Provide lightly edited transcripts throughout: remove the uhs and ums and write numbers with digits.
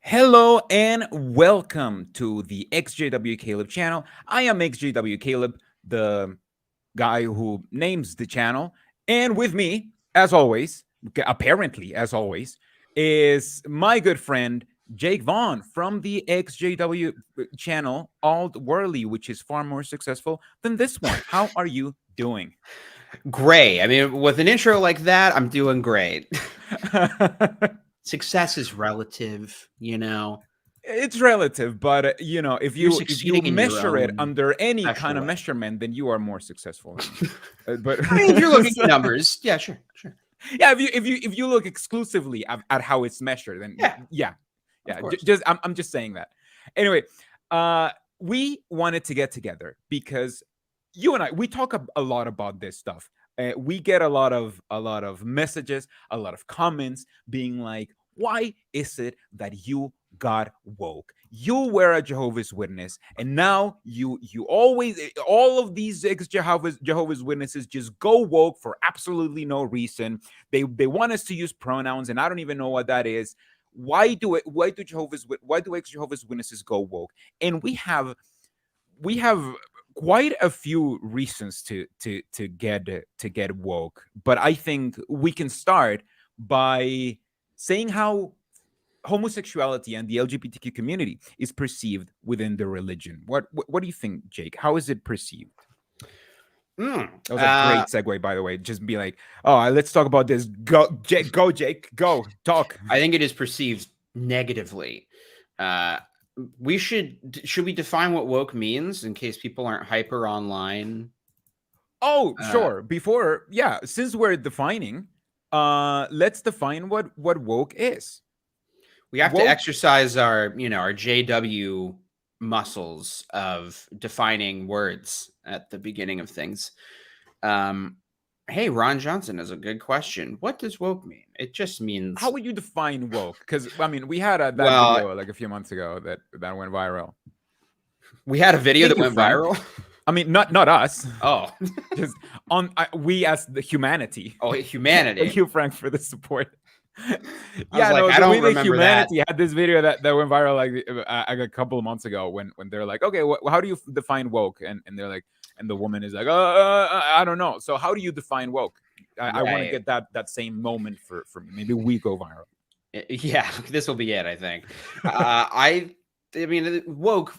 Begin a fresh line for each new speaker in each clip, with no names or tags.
Hello and welcome to the XJW Caleb channel. I am XJW Caleb, the guy who names the channel. And with me, as always, apparently as always, is my good friend Jake Vaughn from the XJW channel, Alt Whirly, which is far more successful than this one. How are you doing?
Great. I mean, with an intro like that, I'm doing great. Success is relative, you know.
It's relative, but if
You're
you
succeeding in your
measure it
own
under any
special
kind of
way.
measurement, then you are more successful than me. But
I mean, if you're looking at numbers, yeah, sure.
yeah, if you look exclusively at how it's measured, then
Yeah, of course.
just I'm just saying that. Anyway, we wanted to get together because you and we talk a lot about this stuff. We get a lot of messages, a lot of comments being like, why is it that you got woke? You were a Jehovah's Witness, and now you always, all of these Jehovah's Witnesses just go woke for absolutely no reason. They want us to use pronouns, and I don't even know what that is. Why do ex-Jehovah's Witnesses go woke? And we have quite a few reasons to get woke, but I think we can start by saying how homosexuality and the LGBTQ community is perceived within the religion. What do you think, Jake? How is it perceived? That was a great segue, by the way. Just be like, oh, let's talk about this. Go, Jake. Go, Jake. Go, talk.
I think it is perceived negatively. We should we define what woke means in case people aren't hyper online?
Oh, sure. Before, since we're defining, let's define what woke is.
We have to exercise our JW muscles of defining words at the beginning of things. Hey, Ron Johnson has a good question. What does woke mean? It just means...
How would you define woke? Because, I mean, we had that video like a few months ago that went viral.
We had a video that went viral?
I mean, not us.
Oh.
Just we as the humanity.
Oh, humanity.
Thank you, Frank, for the support.
I don't remember
humanity had this video that went viral like a couple of months ago when they're like, okay, how do you define woke? And they're like, and the woman is like, I don't know. So how do you define woke? I want to get that same moment for me. Maybe we go viral.
Yeah, this will be it, I think. I mean, woke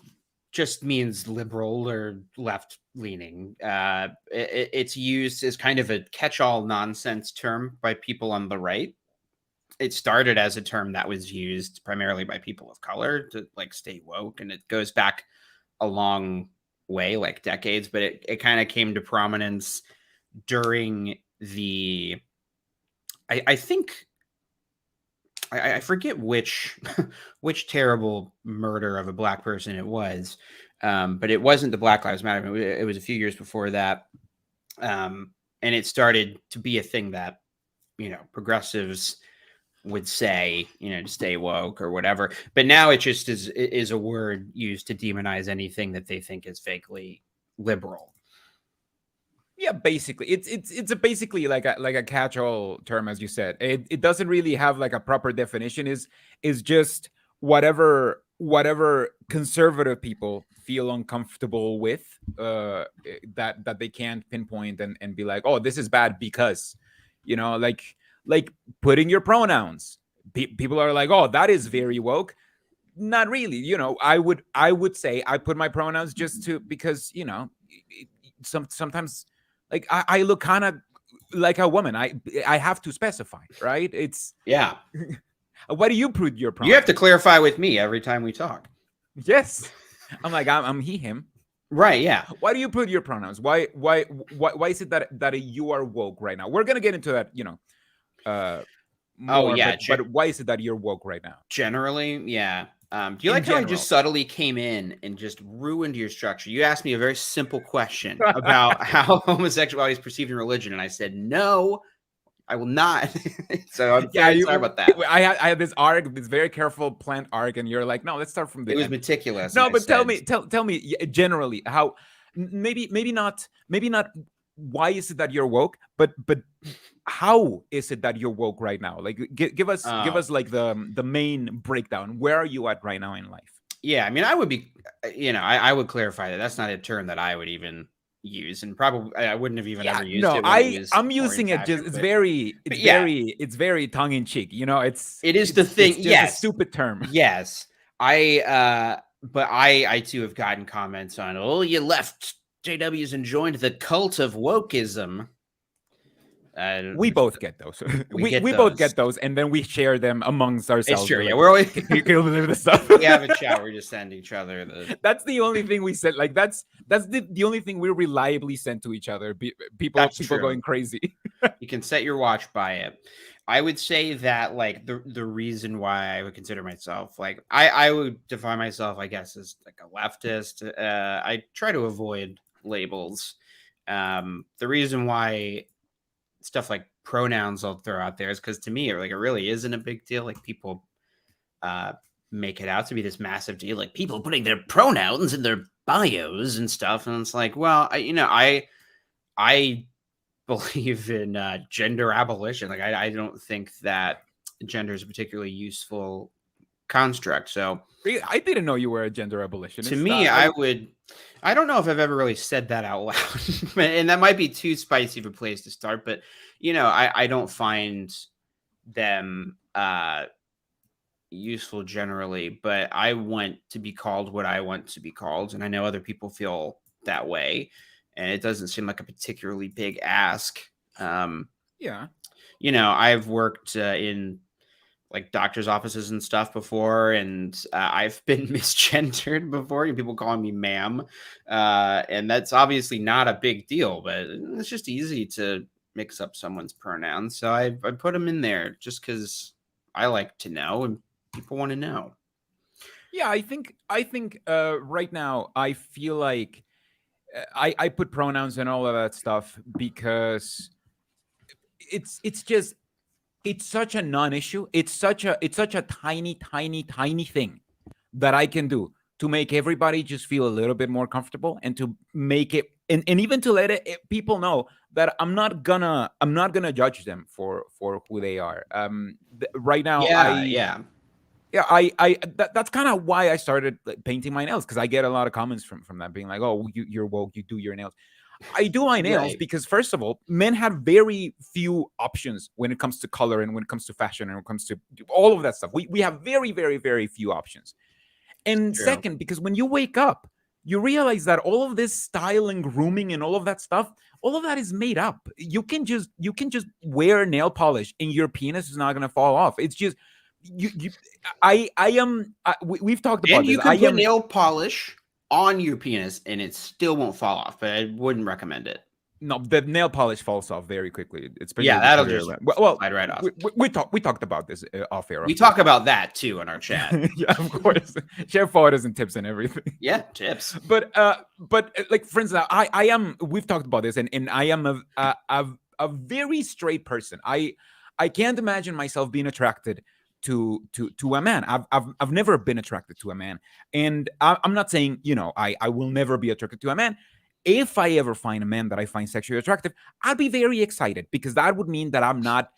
just means liberal or left leaning. It's used as kind of a catch-all nonsense term by people on the right. It started as a term that was used primarily by people of color to like stay woke, and it goes back a long way, like decades, but it kind of came to prominence during the I think I forget which terrible murder of a Black person it was, but it wasn't the Black Lives Matter. It was a few years before that, and it started to be a thing that progressives would say, to stay woke or whatever. But now it just is a word used to demonize anything that they think is vaguely liberal.
Yeah, basically, it's basically like a catch-all term, as you said. It doesn't really have like a proper definition. Is just whatever conservative people feel uncomfortable with, that they can't pinpoint and be like, oh, this is bad because, like putting your pronouns. People are like, oh, that is very woke. Not really. I would say I put my pronouns just because sometimes. Like I look kind of like a woman. I have to specify, right? It's Why do you put your pronouns?
You have to clarify with me every time we talk.
Yes, I'm like I'm he him.
Right? Yeah.
Why do you put your pronouns? Why is it that you are woke right now? We're gonna get into that, more, but why is it that you're woke right now?
Generally, yeah. Do you like how I just subtly came in and just ruined your structure? You asked me a very simple question about how homosexuality is perceived in religion, and I said, no, I will not. So I'm sorry about that.
I had this arc, this very careful planned arc, and you're like, no, let's start from the
end. It was meticulous.
No, but tell me generally how maybe not why is it that you're woke, but how is it that you're woke right now? Like, give us like the main breakdown. Where are you at right now in life?
Yeah, I mean, I would be, I would clarify that that's not a term that I would even use, and probably I wouldn't have even
Yeah,
ever used
no,
it when it was
I'm
more in
using it just
fashion.
it's
But,
very
but yeah,
it's very tongue in cheek. You know,
it is the thing.
it's just a
Yes,
stupid term.
yes. But I too have gotten comments on, oh, you left JWs and joined the cult of wokeism.
We both get those.
We get
we both
those.
get those, and then we share them amongst
It's
ourselves.
true.
We're
Yeah,
like,
we're always
can you believe this stuff?
we have a chat. We just send each other the.
That's the only thing we said. Like that's the only thing we reliably send to each other. People
That's true.
going crazy.
You can set your watch by it. I would say that like the reason why I would consider myself like I would define myself, I guess, as like a leftist. I try to avoid labels. The reason why stuff like pronouns I'll throw out there is because to me it really isn't a big deal. Like people make it out to be this massive deal, like people putting their pronouns in their bios and stuff, and it's like, well, I believe in gender abolition. Like I don't think that gender is a particularly useful construct. So
I didn't know you were a gender abolitionist.
to me, I don't know if I've ever really said that out loud, and that might be too spicy of a place to start. But I don't find them useful generally. But I want to be called what I want to be called, and I know other people feel that way. And it doesn't seem like a particularly big ask.
Yeah.
I've worked in like doctor's offices and stuff before, and I've been misgendered before. People calling me ma'am, and that's obviously not a big deal, but it's just easy to mix up someone's pronouns. So I put them in there just because I like to know, and people want to know.
Yeah, I think right now I feel like I put pronouns and all of that stuff because it's just it's such a non-issue. It's such a tiny thing that I can do to make everybody just feel a little bit more comfortable, and to make it and even to let people know that I'm not gonna judge them for who they are. Right now, that's kind of why I started painting my nails, because I get a lot of comments from that being like, oh, you're woke, you do your nails. I do my nails because, first of all, men have very few options when it comes to color, and when it comes to fashion, and when it comes to all of that stuff. We have very, very, very few options. And second, because when you wake up, you realize that all of this style and grooming and all of that stuff, all of that is made up. You can just wear nail polish and your penis is not going to fall off. It's just we've talked about
and
this.
You can put nail polish on your penis and it still won't fall off, but I wouldn't recommend it.
No, the nail polish falls off very quickly.
That'll just slide right off.
We talked about this off air.
We talk about that too in our chat.
Yeah, of course. Share photos and tips and everything.
Yeah, tips.
But like, for instance, I am. We've talked about this, and I am a very straight person. I can't imagine myself being attracted to a man. I've never been attracted to a man, and I'm not saying I will never be attracted to a man. If I ever find a man that I find sexually attractive, I'd be very excited, because that would mean that I'm not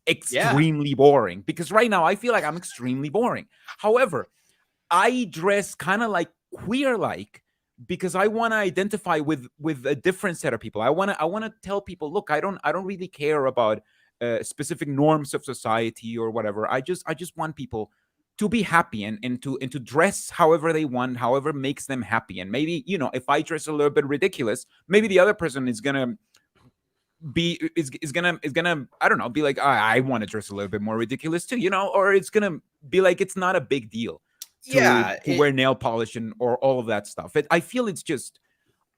extremely boring. Because right now I feel like I'm extremely boring. However, I dress kind of like queer-like because I want to identify with a different set of people. I want to tell people, look, I don't really care about specific norms of society or whatever. I just want people to be happy and to dress however they want, however makes them happy. And maybe, if I dress a little bit ridiculous, maybe the other person is gonna I don't know, be like, I want to dress a little bit more ridiculous too, or it's gonna be like, it's not a big deal to wear nail polish or all of that stuff. I feel it's just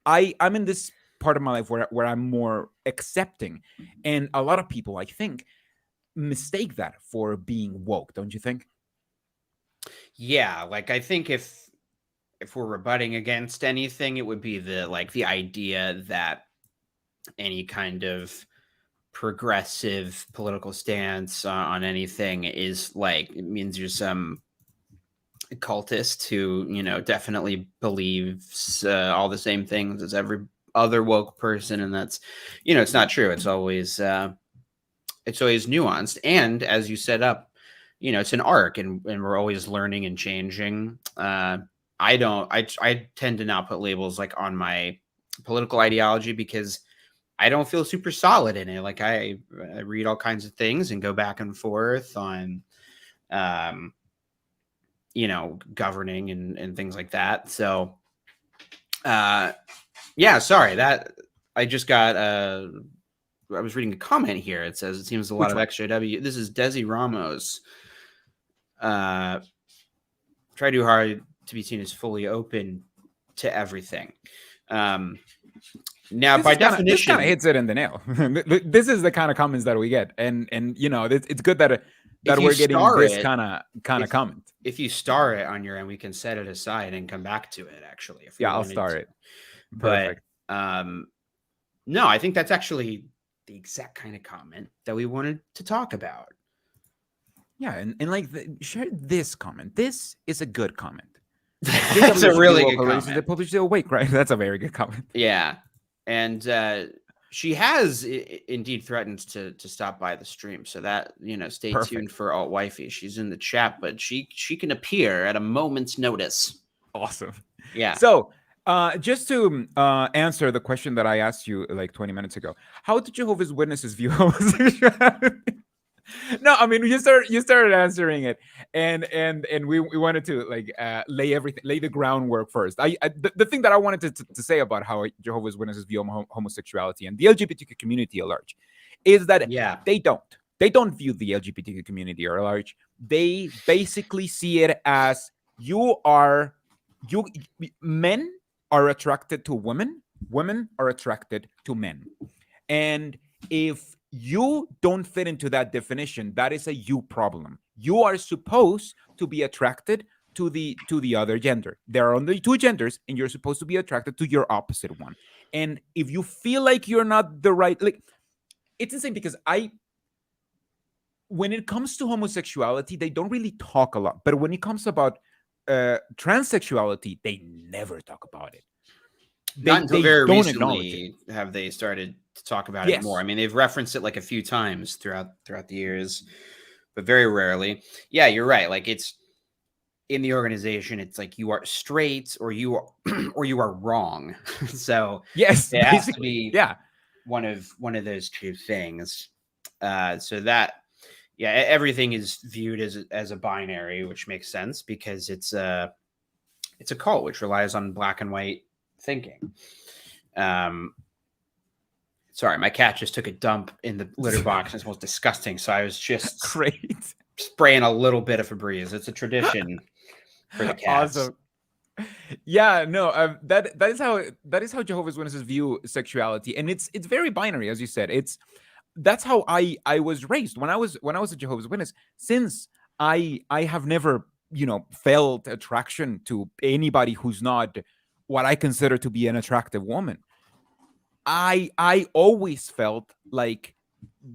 I'm in this part of my life where I'm more accepting, and a lot of people, I think, mistake that for being woke, don't you think?
Yeah, like I think if we're rebutting against anything, it would be the idea that any kind of progressive political stance on anything is like, it means you're some cultist who definitely believes all the same things as other woke person, and that's, it's not true. It's always nuanced, and as you set up, it's an arc, and we're always learning and changing. I tend to not put labels like on my political ideology because I don't feel super solid in it. Like I read all kinds of things and go back and forth on governing and things like that. So yeah, sorry that I just got I was reading a comment here. It says it seems a lot of XJW. This is Desi Ramos. Try too hard to be seen as fully open to everything. Now,
this
by definition,
this kind of hits it in the nail. This is the kind of comments that we get, and it's good that we're getting this kind of comment.
If you star it on your end, we can set it aside and come back to it. Actually,
I'll star it.
Perfect. But no, I think that's actually the exact kind of comment that we wanted to talk about.
Yeah, and like share this comment. This is a good comment.
That's a really good comment.
The Puberty Awake, right? That's a very good comment.
Yeah, and she has indeed threatened to stop by the stream, so that stay tuned for Alt Wifey. She's in the chat, but she can appear at a moment's notice.
Awesome.
Yeah.
So just to answer the question that I asked you like 20 minutes ago, how do Jehovah's Witnesses view homosexuality? No, I mean you started answering it, and we wanted to like lay the groundwork first. The thing that I wanted to say about how Jehovah's Witnesses view homosexuality and the LGBTQ community at large is that they don't view the LGBTQ community at large. They basically see it as men are attracted to women are attracted to men, and if you don't fit into that definition, that is a you problem. You are supposed to be attracted to the other gender. There are only two genders, and you're supposed to be attracted to your opposite one. And if you feel like you're not the right, like, it's insane because when it comes to homosexuality, they don't really talk a lot. But when it comes about transsexuality, they never talk about it.
Not until very recently have they started to talk about it more. I mean, they've referenced it like a few times throughout the years, but very rarely. Yeah, you're right. Like it's in the organization, it's like you are straight or you are wrong. So
yes,
it has to be one of those two things. So that everything is viewed as a binary, which makes sense because it's a cult which relies on black and white thinking. Sorry, my cat just took a dump in the litter box. It's most disgusting. So I was just spraying a little bit of Febreze. It's a tradition for the cats.
Awesome. Yeah, no, that is how Jehovah's Witnesses view sexuality, and it's very binary, as you said. That's how I was raised when I was a Jehovah's Witness. Since I have never felt attraction to anybody who's not what I consider to be an attractive woman. I always felt like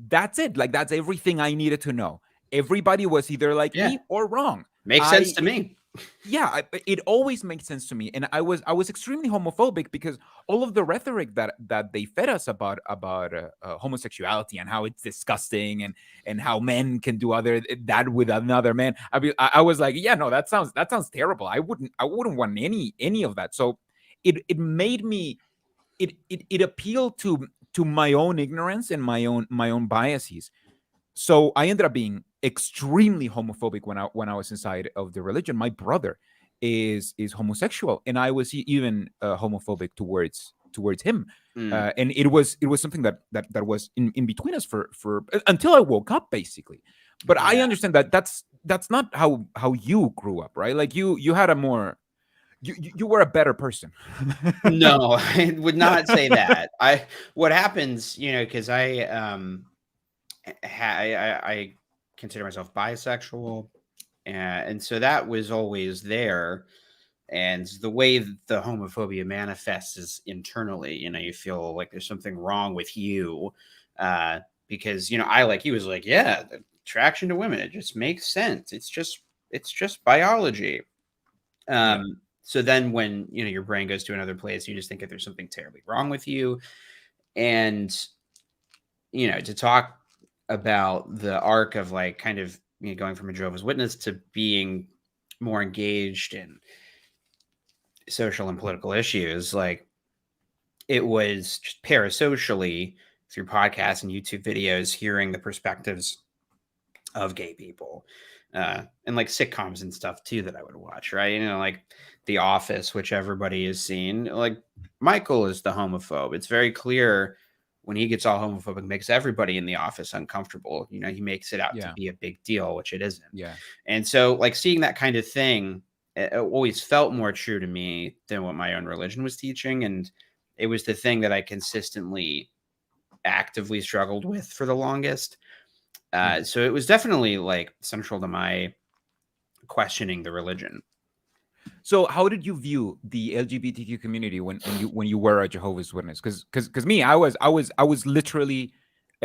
that's it. Like that's everything I needed to know. Everybody was either like me or wrong.
Makes sense to me.
Yeah, it always makes sense to me, and I was extremely homophobic because all of the rhetoric that they fed us about homosexuality and how it's disgusting and how men can do that with another man. I was like, yeah, no, that sounds terrible. I wouldn't want any of that. So it made me it appealed to my own ignorance and my own biases. So I ended up being extremely homophobic when I was inside of the religion. My brother is homosexual, and I was even homophobic towards him. And it was something that was in between us for until I woke up, basically. But I understand that's not how you grew up, right? Like you had a more you were a better person.
No, I would not say that. What happens, because I consider myself bisexual, and so that was always there. And the way the homophobia manifests is internally. You feel like there's something wrong with you, because I, like you, was like, the attraction to women, it just makes sense. It's just biology. So then when, your brain goes to another place, you just think that there's something terribly wrong with you. And, to talk about the arc of like kind of going from a Jehovah's Witness to being more engaged in social and political issues, like it was just parasocially through podcasts and YouTube videos, hearing the perspectives of gay people, and like sitcoms and stuff too that I would watch, right? Like The Office, which everybody has seen. Like Michael is the homophobe. It's very clear when he gets all homophobic, makes everybody in the office uncomfortable. He makes it out to
Yeah.
be a big deal, which it isn't.
Yeah.
And so like seeing that kind of thing, it always felt more true to me than what my own religion was teaching. And it was the thing that I consistently actively struggled with for the longest. So it was definitely like central to my questioning the religion.
So how did you view the LGBTQ community when you were a Jehovah's Witness? Because me, I was literally,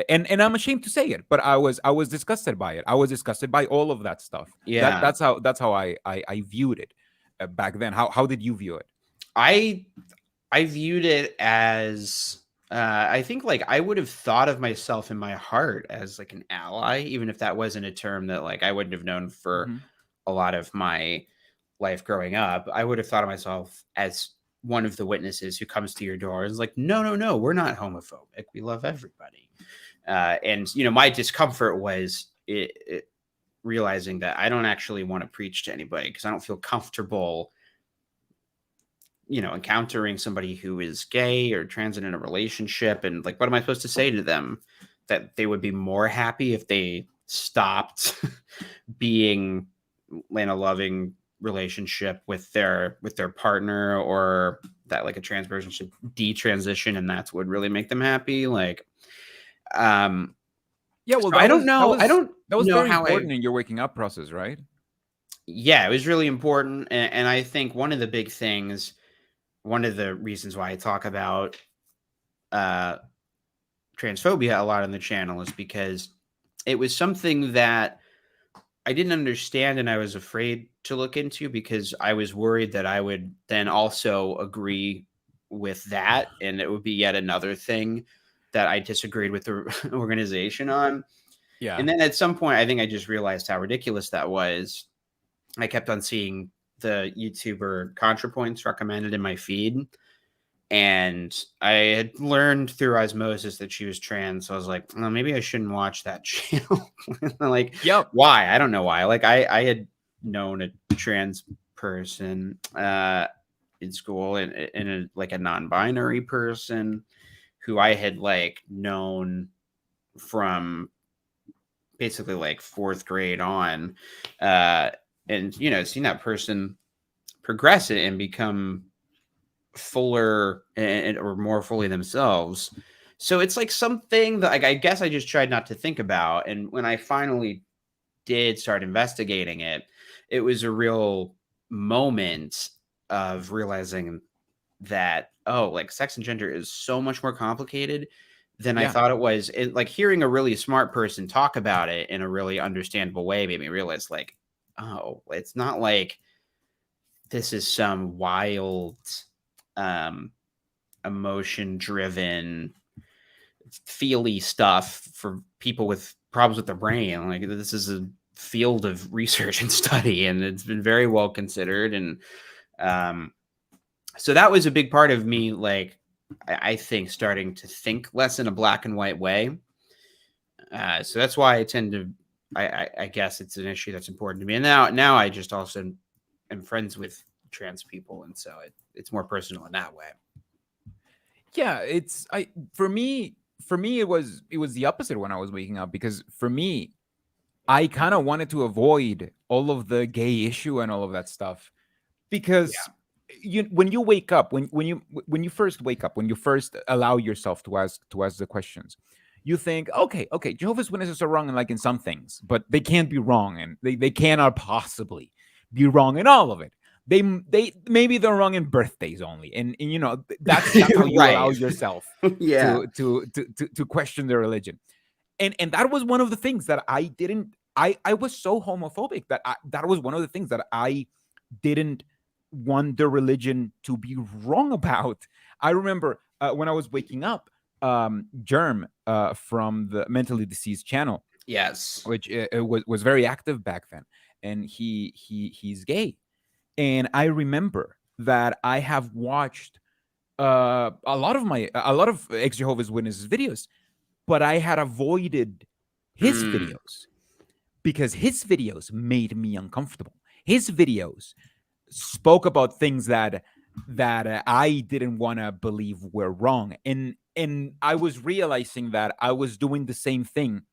and I'm ashamed to say it, but I was disgusted by it. I was disgusted by all of that stuff.
Yeah.
That's how I viewed it back then. How did you view it?
I viewed it as I think like I would have thought of myself in my heart as like an ally, even if that wasn't a term that like I wouldn't have known for a lot of my life growing up. I would have thought of myself as one of the witnesses who comes to your door and is like, no, we're not homophobic. We love everybody. And my discomfort was realizing that I don't actually want to preach to anybody because I don't feel comfortable encountering somebody who is gay or trans in a relationship. And like, what am I supposed to say to them? That they would be more happy if they stopped being in a loving relationship with their partner, or that like a trans person should detransition and that's what would really make them happy. Like,
yeah, well,
so I don't know.
That was
know
very
how
important in your waking up process, right?
Yeah, it was really important. And I think one of the big things, one of the reasons why I talk about transphobia a lot on the channel is because it was something that I didn't understand and I was afraid to look into because I was worried that I would then also agree with that and it would be yet another thing that I disagreed with the organization on.
Yeah.
And then at some point, I think I just realized how ridiculous that was. I kept on seeing the YouTuber ContraPoints recommended in my feed. And I had learned through osmosis that she was trans. So I was like, well, maybe I shouldn't watch that channel. Like,
Yep.
Why? I don't know why. Like, I had known a trans person in school and like a non-binary person who I had like known from basically like fourth grade on. And, seeing that person progress it and become fuller or more fully themselves. So it's like something that like, I guess I just tried not to think about. And when I finally did start investigating it, it was a real moment of realizing that, oh, like sex and gender is so much more complicated than I thought it was. It, like hearing a really smart person talk about it in a really understandable way made me realize like, oh, it's not like this is some wild emotion driven feely stuff for people with problems with their brain. Like this is a field of research and study and it's been very well considered. And so that was a big part of me, like I think starting to think less in a black and white way. So that's why I tend to I guess it's an issue that's important to me. And now I just also am friends with trans people, and so it's more personal in that way.
Yeah, for me it was the opposite when I was waking up, because for me I kind of wanted to avoid all of the gay issue and all of that stuff, because when you wake up, when you first wake up, when you first allow yourself to ask the questions, you think, okay, Jehovah's Witnesses are wrong in some things, but they can't be wrong, and they cannot possibly be wrong in all of it. They maybe they're wrong in birthdays only, and that's how you allow yourself to question the religion. And that was one of the things that I didn't. I was so homophobic that that was one of the things that I didn't want the religion to be wrong about. I remember when I was waking up, Germ from the Mentally Diseased channel,
Yes.
which was very active back then, and he's gay, and I remember that I have watched a lot of ex Jehovah's Witnesses videos, but I had avoided his
Mm.
videos because his videos made me uncomfortable. His videos spoke about things that I didn't want to believe were wrong, and I was realizing that I was doing the same thing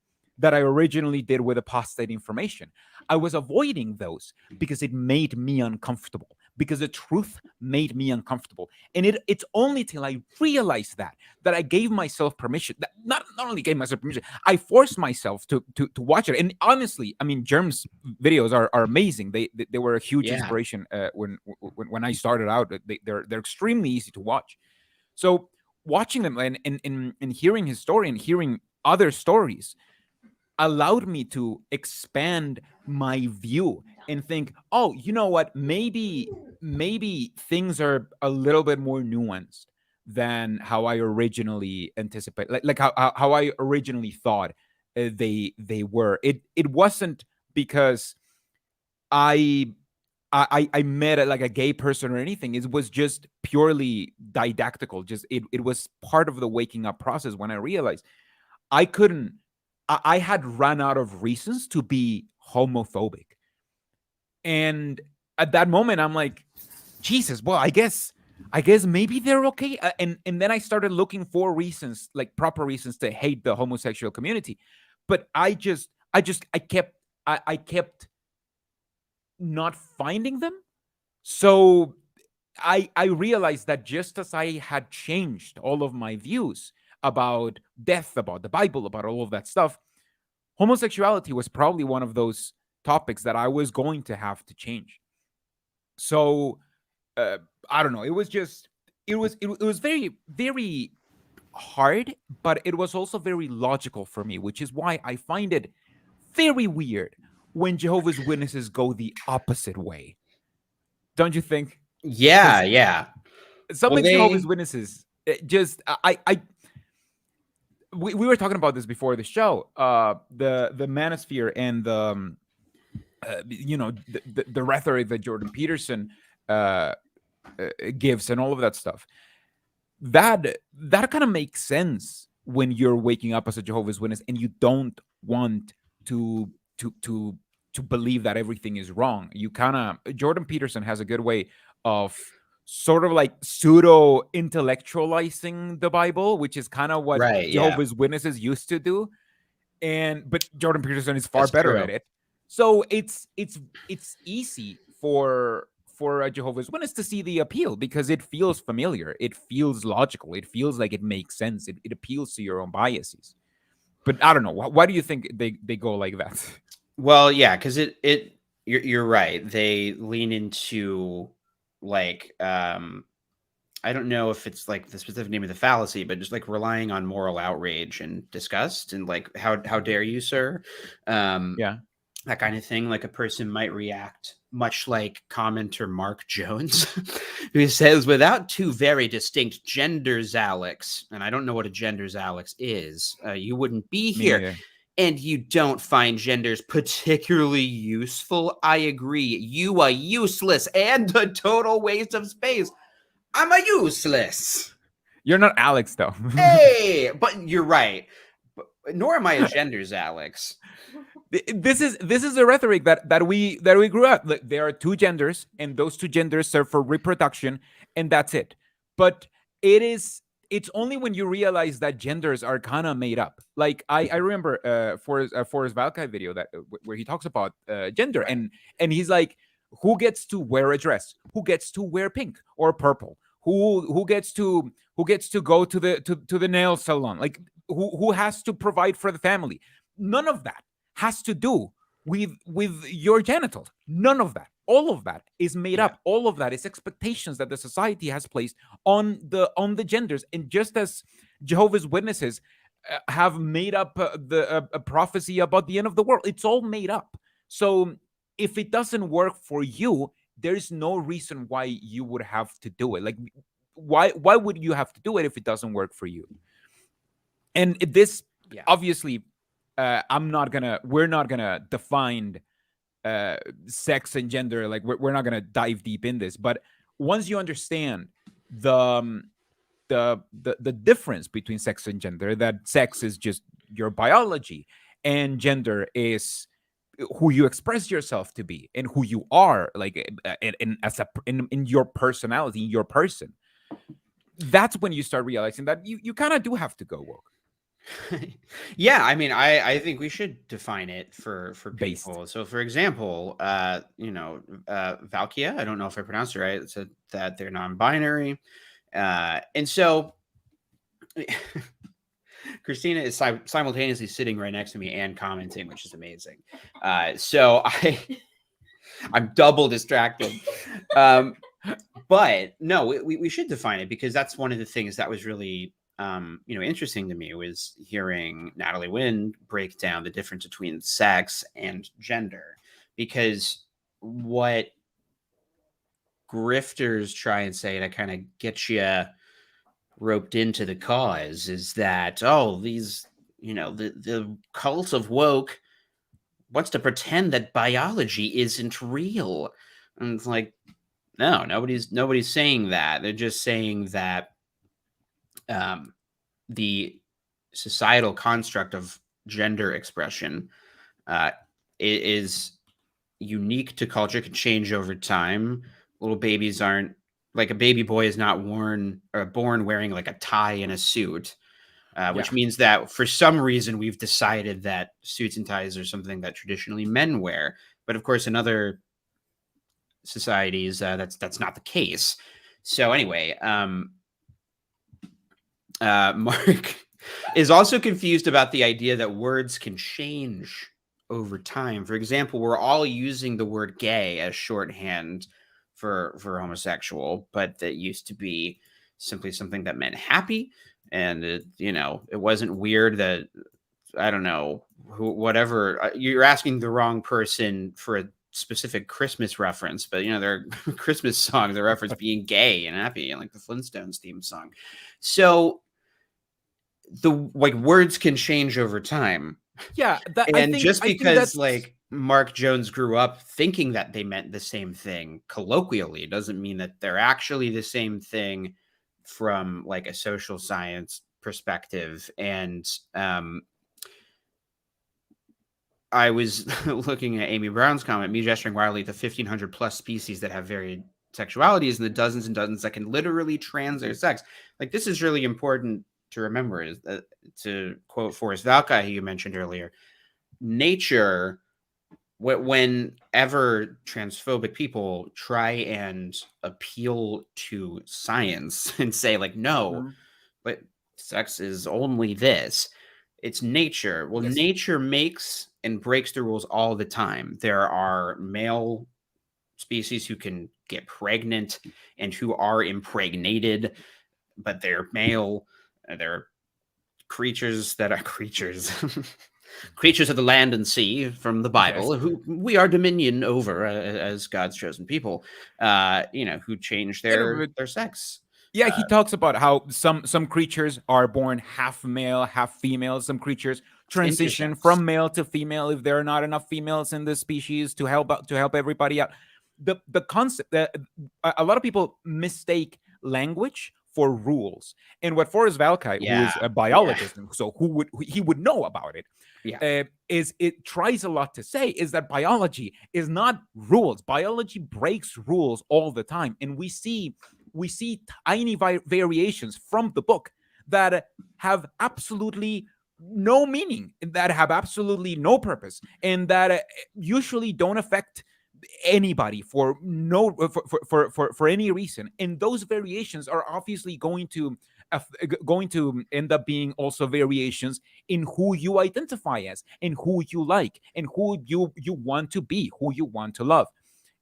that I originally did with apostate information. I was avoiding those because it made me uncomfortable, because the truth made me uncomfortable. And it's only till I realized that I gave myself permission. That not only gave myself permission, I forced myself to watch it. And honestly, I mean, Germ's videos are amazing. They were a huge
Yeah.
inspiration when I started out. They're extremely easy to watch. So watching them and hearing his story and hearing other stories allowed me to expand my view and think, oh, you know what, maybe things are a little bit more nuanced than how I originally anticipate, like how I originally thought they were. It wasn't because I I met like a gay person or anything. It was just purely didactical. Just it was part of the waking up process when I realized I couldn't. I had run out of reasons to be homophobic, and at that moment, I'm like, Jesus. Well, I guess maybe they're okay. And then I started looking for reasons, like proper reasons, to hate the homosexual community. But I kept not finding them. So I realized that just as I had changed all of my views about death, about the Bible, about all of that stuff, homosexuality was probably one of those topics that I was going to have to change. So I don't know. It was just it was very hard, but it was also very logical for me, which is why I find it very weird when Jehovah's Witnesses go the opposite way. Don't you think?
Yeah,
Because
yeah.
some
Well,
ex Jehovah's
they
Witnesses just we were talking about this before the show. The manosphere and the the rhetoric that Jordan Peterson uh, gives and all of that stuff. That kind of makes sense when you're waking up as a Jehovah's Witness and you don't want to to to to believe that everything is wrong. You kind of Jordan Peterson has a good way of sort of like pseudo intellectualizing the Bible, which is kind of what
right, yeah.
Jehovah's Witnesses used to do. And but Jordan Peterson is far
That's
better at
true.
it. So it's easy for a Jehovah's Witness to see the appeal because it feels familiar, it feels logical, it feels like it makes sense, it appeals to your own biases. But I don't know. Why do you think they go like that?
Well, yeah, because you're right. They lean into like I don't know if it's like the specific name of the fallacy, but just like relying on moral outrage and disgust and like how dare you, sir? Um,
Yeah.
that kind of thing. Like a person might react much like commenter Mark Jones, who says, without two very distinct genders, Alex, and I don't know what a genders, Alex is, you wouldn't be
Me
here.
neither.
And you don't find genders particularly useful. I agree. You are useless and a total waste of space. I'm a useless.
You're not Alex though.
Hey, but you're right. Nor am I a genders, Alex.
This is the rhetoric that we grew up. Like, there are two genders, and those two genders serve for reproduction, and that's it. But it's only when you realize that genders are kind of made up. Like I remember Forrest Valkai video that where he talks about gender,
Right.
and he's like, who gets to wear a dress? Who gets to wear pink or purple? Who gets to go to the nail salon? Like who has to provide for the family? None of that has to do with your genitals. None of that. All of that is made
Yeah.
up. All of that is expectations that the society has placed on the genders. And just as Jehovah's Witnesses have made up a prophecy about the end of the world, it's all made up. So if it doesn't work for you, there's no reason why you would have to do it. Like, why would you have to do it if it doesn't work for you? And this,
Yeah.
obviously, we're not gonna define sex and gender. Like, we're not gonna dive deep in this, but once you understand the the difference between sex and gender, that sex is just your biology and gender is who you express yourself to be and who you are, like, in your personality, in your person, that's when you start realizing that you kind of do have to go woke.
Yeah, I mean, I think we should define it for
Based.
people. So, for example, Valkia, I don't know if I pronounced it right. It said that they're non-binary, and so Christina is simultaneously sitting right next to me and commenting, which is amazing. So I'm double distracted. But no, we should define it, because that's one of the things that was really interesting to me, was hearing Natalie Wynn break down the difference between sex and gender, because what grifters try and say to kind of get you roped into the cause is that, oh, these, the cult of woke wants to pretend that biology isn't real. And it's like, no, nobody's saying that. They're just saying that the societal construct of gender expression is unique to culture, can change over time. Little babies aren't, like, a baby boy is not born wearing like a tie and a suit, which means that for some reason we've decided that suits and ties are something that traditionally men wear. But of course, in other societies, that's not the case. So anyway, Mark is also confused about the idea that words can change over time. For example, we're all using the word gay as shorthand for homosexual, but that used to be simply something that meant happy. And it wasn't weird that, I don't know, whatever, you're asking the wrong person for a specific Christmas reference, but their Christmas song, the reference being gay and happy, and like the Flintstones theme song. So words can change over time.
Yeah,
because like Mark Jones grew up thinking that they meant the same thing colloquially, doesn't mean that they're actually the same thing from like a social science perspective. And I was looking at Amy Brown's comment, me gesturing wildly to 1,500 plus species that have varied sexualities, and the dozens and dozens that can literally trans their sex. Like, this is really important to remember, is that, to quote Forrest Valkai, who you mentioned earlier, nature, whenever transphobic people try and appeal to science and say, like, no, but sex is only this, it's nature. Well, nature makes and breaks the rules all the time. There are male species who can get pregnant and who are impregnated, but they're male. They're creatures that are creatures. Creatures of the land and sea from the Bible, who we are dominion over as God's chosen people, who change their sex.
Yeah, he talks about how some creatures are born half male, half female. Some creatures transition from male to female if there are not enough females in the species to help everybody out. The concept that a lot of people mistake language for rules, and what Forrest Valkai, who is a biologist, so he would know about it, is it tries a lot to say is that biology is not rules. Biology breaks rules all the time, and we see tiny variations from the book that have absolutely no meaning, that have absolutely no purpose, and that usually don't affect anybody for any reason. And those variations are obviously going to end up being also variations in who you identify as, and who you like, and who you want to be, who you want to love.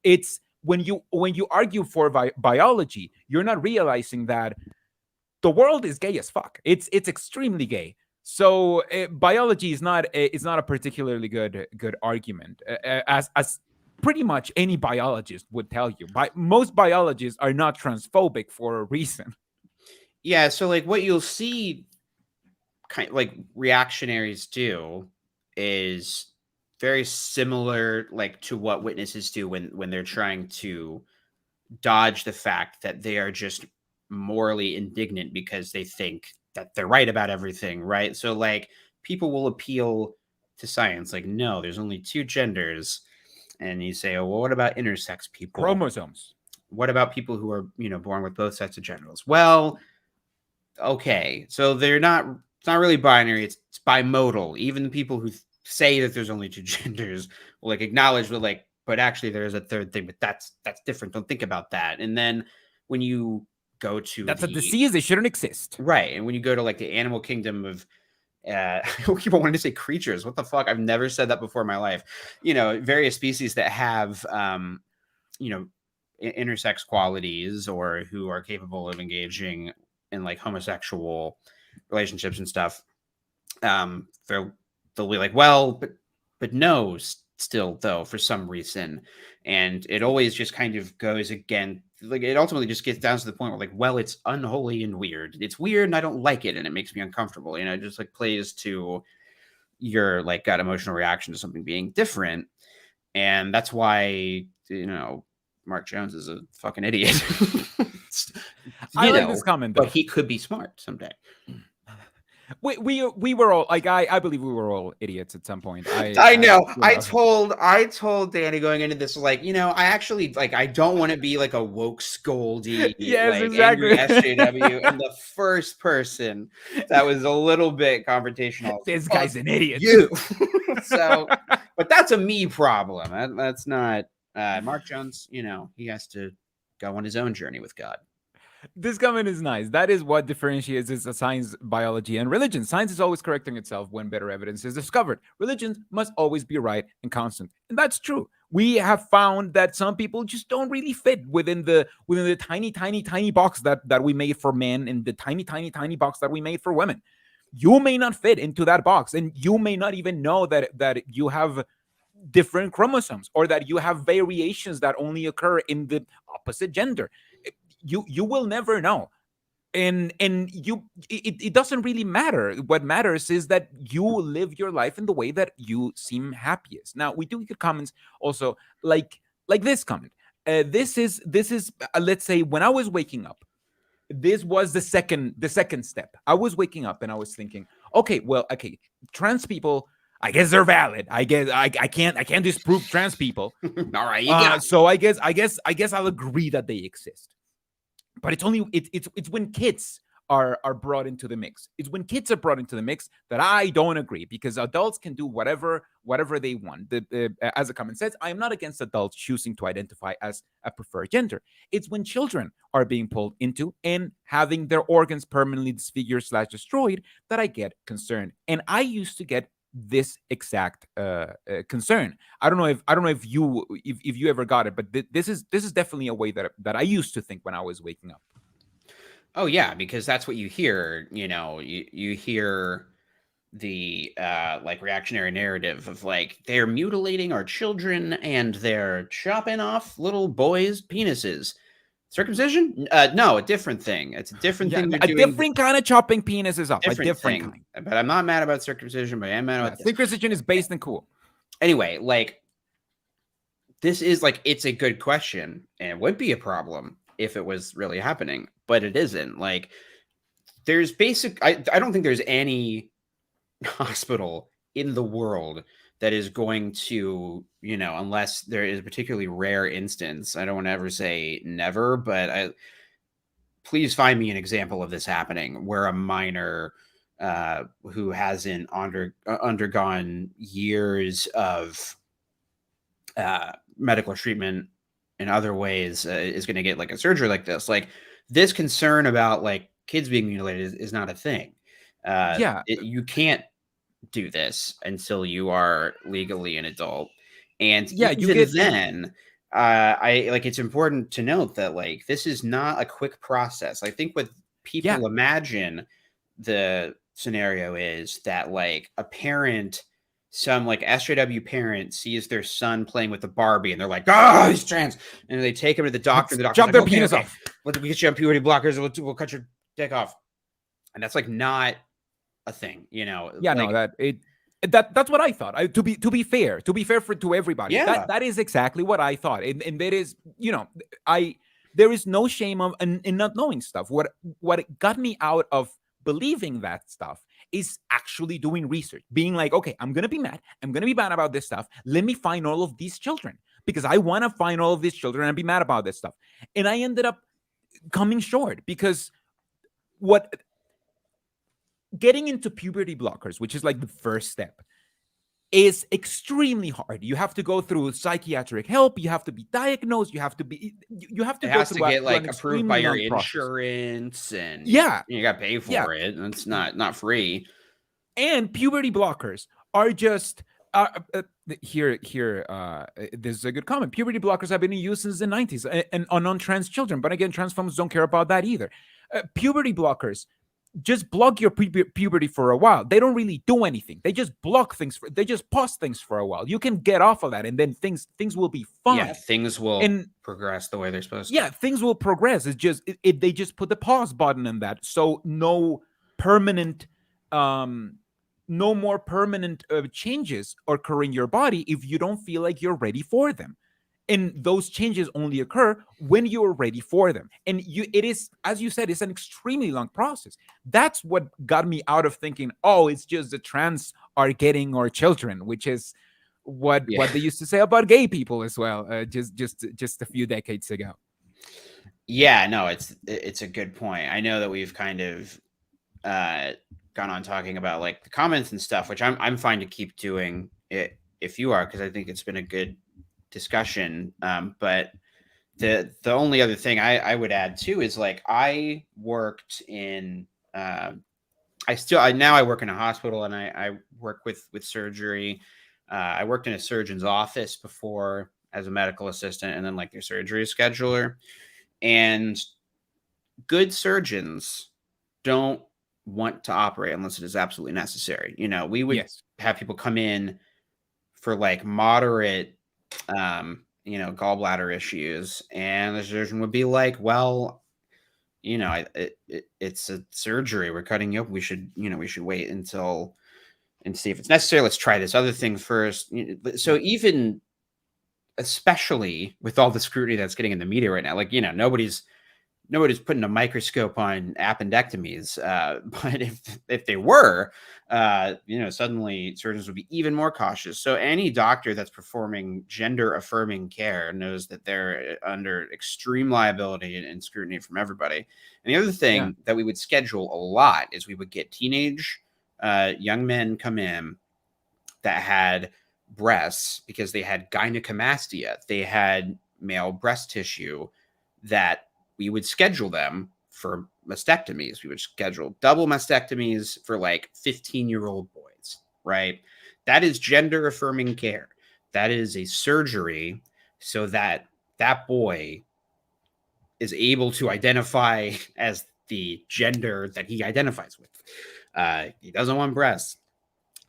It's when you argue for biology, you're not realizing that the world is gay as fuck. It's extremely gay. So biology is not a particularly good argument, as pretty much any biologist would tell you. Most biologists are not transphobic for a reason.
Yeah, so like what you'll see kind of like reactionaries do is very similar like to what witnesses do when they're trying to dodge the fact that they are just morally indignant because they think that they're right about everything, right? So like people will appeal to science like, no, there's only two genders. And you say, oh, well, what about intersex people?
Chromosomes.
What about people who are, born with both sets of genitals? Well, okay, so they're not, it's not really binary, it's bimodal. Even the people who say that there's only two genders will like acknowledge that like, but actually there is a third thing, but that's different. Don't think about that. And then when you go to
That's a disease, it shouldn't exist.
Right. And when you go to like the animal kingdom of people wanting to say creatures. What the fuck? I've never said that before in my life. Various species that have intersex qualities or who are capable of engaging in like homosexual relationships and stuff. They'll be like, well, but no, still though, for some reason. And it always just kind of goes again. Like it ultimately just gets down to the point where like, well, it's unholy and weird. It's weird and I don't like it and it makes me uncomfortable. It just like plays to your like gut emotional reaction to something being different. And that's why, Mark Jones is a fucking idiot.
I like this comment, though.
But he could be smart someday.
We were all like, I believe we were all idiots at some point.
I know. I told Danny going into this, like, I actually like, I don't want to be like a woke scoldy,
yes,
like,
exactly.
angry SJW. And the first person that was a little bit confrontational.
This guy's an idiot.
You. So, but that's a me problem. That's not Mark Jones. He has to go on his own journey with God.
This comment is nice. That is what differentiates science, biology, and religion. Science is always correcting itself when better evidence is discovered. Religions must always be right and constant. And that's true. We have found that some people just don't really fit within the tiny box that we made for men and the tiny box that we made for women. You may not fit into that box, and you may not even know that you have different chromosomes or that you have variations that only occur in the opposite gender. You will never know, and it doesn't really matter. What matters is that you live your life in the way that you seem happiest. Now we do get comments also like this comment. This is let's say when I was waking up, this was the second step. I was waking up and I was thinking, okay, trans people, I guess they're valid. I guess I can't disprove trans people.
All right,
so I guess I'll agree that they exist. But it's when kids are brought into the mix. It's when kids are brought into the mix that I don't agree, because adults can do whatever they want. As the comment says, I am not against adults choosing to identify as a preferred gender. It's when children are being pulled into and having their organs permanently disfigured / destroyed that I get concerned. And I used to get this exact concern. I don't know if you ever got it, but this is definitely a way that I used to think when I was waking up.
Oh yeah, because that's what you hear. You hear the like reactionary narrative of like they're mutilating our children and they're chopping off little boys' penises. Circumcision? No, a different thing. It's a different thing.
A different kind of chopping penises off. A different
thing.
Kind.
But I'm not mad about circumcision, but I am mad about
circumcision is based and cool.
Anyway, like this is like, it's a good question, and it would be a problem if it was really happening, but it isn't. Like there's I don't think there's any hospital in the world that is going to, unless there is a particularly rare instance. I don't want to ever say never, but please find me an example of this happening where a minor who hasn't undergone years of medical treatment in other ways is going to get like a surgery like this. Like this concern about like kids being mutilated is not a thing. You can't do this until you are legally an adult. And then I like, it's important to note that like this is not a quick process. I think what people imagine the scenario is that like a parent some like SJW parent sees their son playing with the Barbie and they're like, "Oh, he's trans," and they take him to the doctor. And the doctor's
Chop
like,
their
"Okay,
penis
okay,
off.
we'll get you on puberty blockers. We'll cut your dick off," and that's like not a thing, you know?
Yeah,
Like,
no, that's what I thought. To be fair, to everybody,
yeah,
that is exactly what I thought, and that is, I there is no shame in not knowing stuff. What got me out of believing that stuff is actually doing research, being like, okay, I'm gonna be mad about this stuff. Let me find all of these children because I want to find all of these children and be mad about this stuff. And I ended up coming short because what getting into puberty blockers, which is like the first step, is extremely hard. You have to go through psychiatric help. You have to be diagnosed. You have to
it
go
has to
through
get
an
like approved by
extremely
your
long process.
insurance, and
Yeah,
you got to pay
yeah.
for it. And it's not free.
And puberty blockers are just here. This is a good comment. Puberty blockers have been in use since the 90s and on trans children. But again, trans folks don't care about that either. Puberty blockers just block your puberty for a while. They don't really do anything. They just block things. They just pause things for a while. You can get off of that, and then things will be fine.
Yeah, things will
And
progress the way they're supposed to.
yeah, things will progress. It's just they just put the pause button in that, so no permanent, no more permanent changes occur in your body if you don't feel like you're ready for them. And those changes only occur when you're ready for them. And it is, as you said, it's an extremely long process. That's what got me out of thinking, oh, it's just the trans are getting our children, which is what they used to say about gay people as well, just a few decades ago.
Yeah, no, it's a good point. I know that we've kind of gone on talking about like the comments and stuff, which I'm fine to keep doing it if you are, because I think it's been a good discussion. But the only other thing I would add too is like I worked in now I work in a hospital, and I work with surgery. I worked in a surgeon's office before as a medical assistant, and then like their surgery scheduler. And good surgeons don't want to operate unless it is absolutely necessary. You know, we would have people come in for like moderate gallbladder issues, and the surgeon would be like, well, it's a surgery, we're cutting you up, we should wait until and see if it's necessary, let's try this other thing first. So even especially with all the scrutiny that's getting in the media right now, like, nobody's putting a microscope on appendectomies, but if they were, suddenly surgeons would be even more cautious. So any doctor that's performing gender affirming care knows that they're under extreme liability and scrutiny from everybody. And the other thing that we would schedule a lot is we would get teenage young men come in that had breasts because they had gynecomastia, they had male breast tissue, that we would schedule them for mastectomies. We would schedule double mastectomies for like 15-year-old boys, right? That is gender affirming care. That is a surgery so that that boy is able to identify as the gender that he identifies with. He doesn't want breasts,